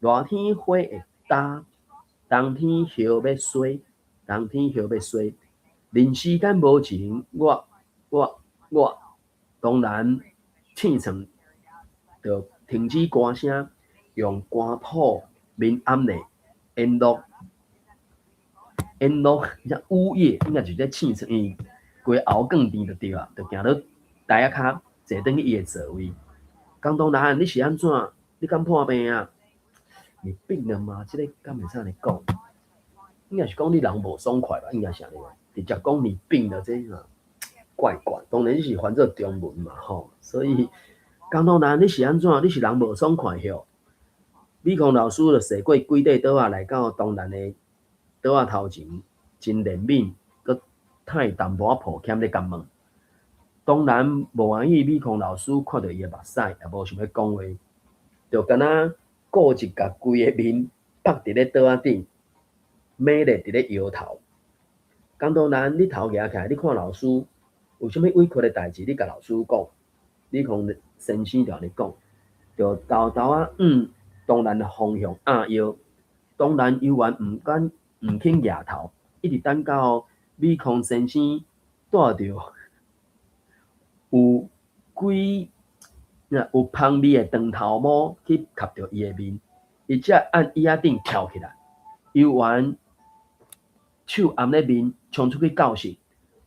热天花会焦，冬天叶要衰。人世间无情，我当然天床就停止歌声，用歌谱明暗的烟落，像午夜应该就在天床，因为规后更甜就对啊，就行到台仔骹坐转去伊的座位。江东南，你是安怎？你敢破病啊？你病了吗？这个敢会使安尼讲？应该是讲你人无爽快吧？应该是安尼吧？直接讲你病了，这怪。当然你是翻做中文嘛，吼。所以江东南，你是安怎？你是人无爽快吼？美空老师就坐过几块桌仔来到东南的桌仔头前，真怜悯，佮太淡薄仔抱歉咧甲问。当然无欢喜，美空老师看到伊的目屎，也无想要讲话，就敢若顾一甲规个面趴伫咧桌仔顶，美丽伫咧摇头。江东南，你头举起来，你看老师有啥物委屈的代志，你甲老师讲。美空先生就安尼讲，就豆仔当然方向摇，当然犹原毋肯举头，一直等到美空先生带着有香味的长头毛去夹着伊的面，伊才按椅仔顶跳起来，犹原手按咧面，冲出去教室，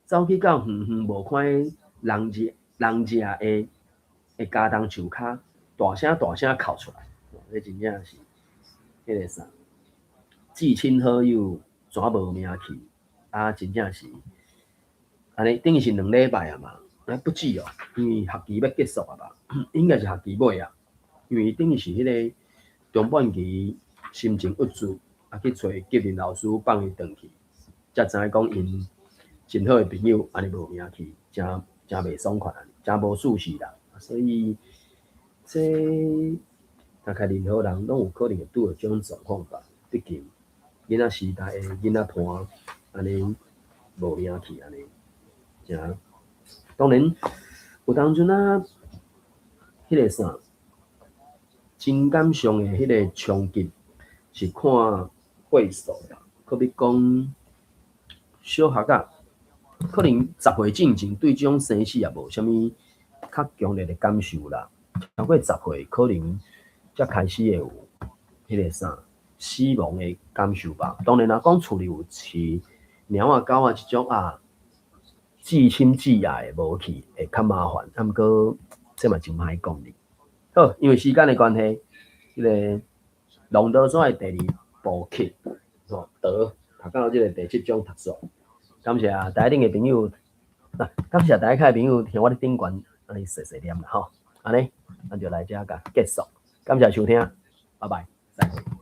走去到远无看人家的家当树骹，大声哭出来。这真正是迄个啥，至亲好友全无命去，真正是安尼，等于是2礼拜啊嘛，不止哦，因为学期要结束啊吧，应该是学期尾啊，因为等于是迄个中半期心情郁卒，去找吉林老师放伊转去，才知影讲因真好的朋友安尼无命去，真袂爽快，真无舒适啦，所以这。大概任何人拢有可能会拄到这种状况吧。毕竟囡仔时代的囡仔伴安尼无命去安尼，真当然有当阵迄个啥情感上的迄个冲击是看岁数啦。可比讲小学啊，可能10岁进前对这种生死也无啥物较强烈的感受啦。超过10岁可能。才开始会有迄个啥死亡的感受吧。当然啦，讲厝里有饲猫啊、狗啊这种至亲至爱的无去会较麻烦。毋过这嘛真歹讲哩。好，因为时间的关系，迄个《龙刀山》的第2部曲，到这个第7种特殊。感谢台顶的朋友，感谢台下的朋友听我咧顶悬安尼细细念啦吼，安尼咱就来这甲结束。感谢收听，拜拜，再会。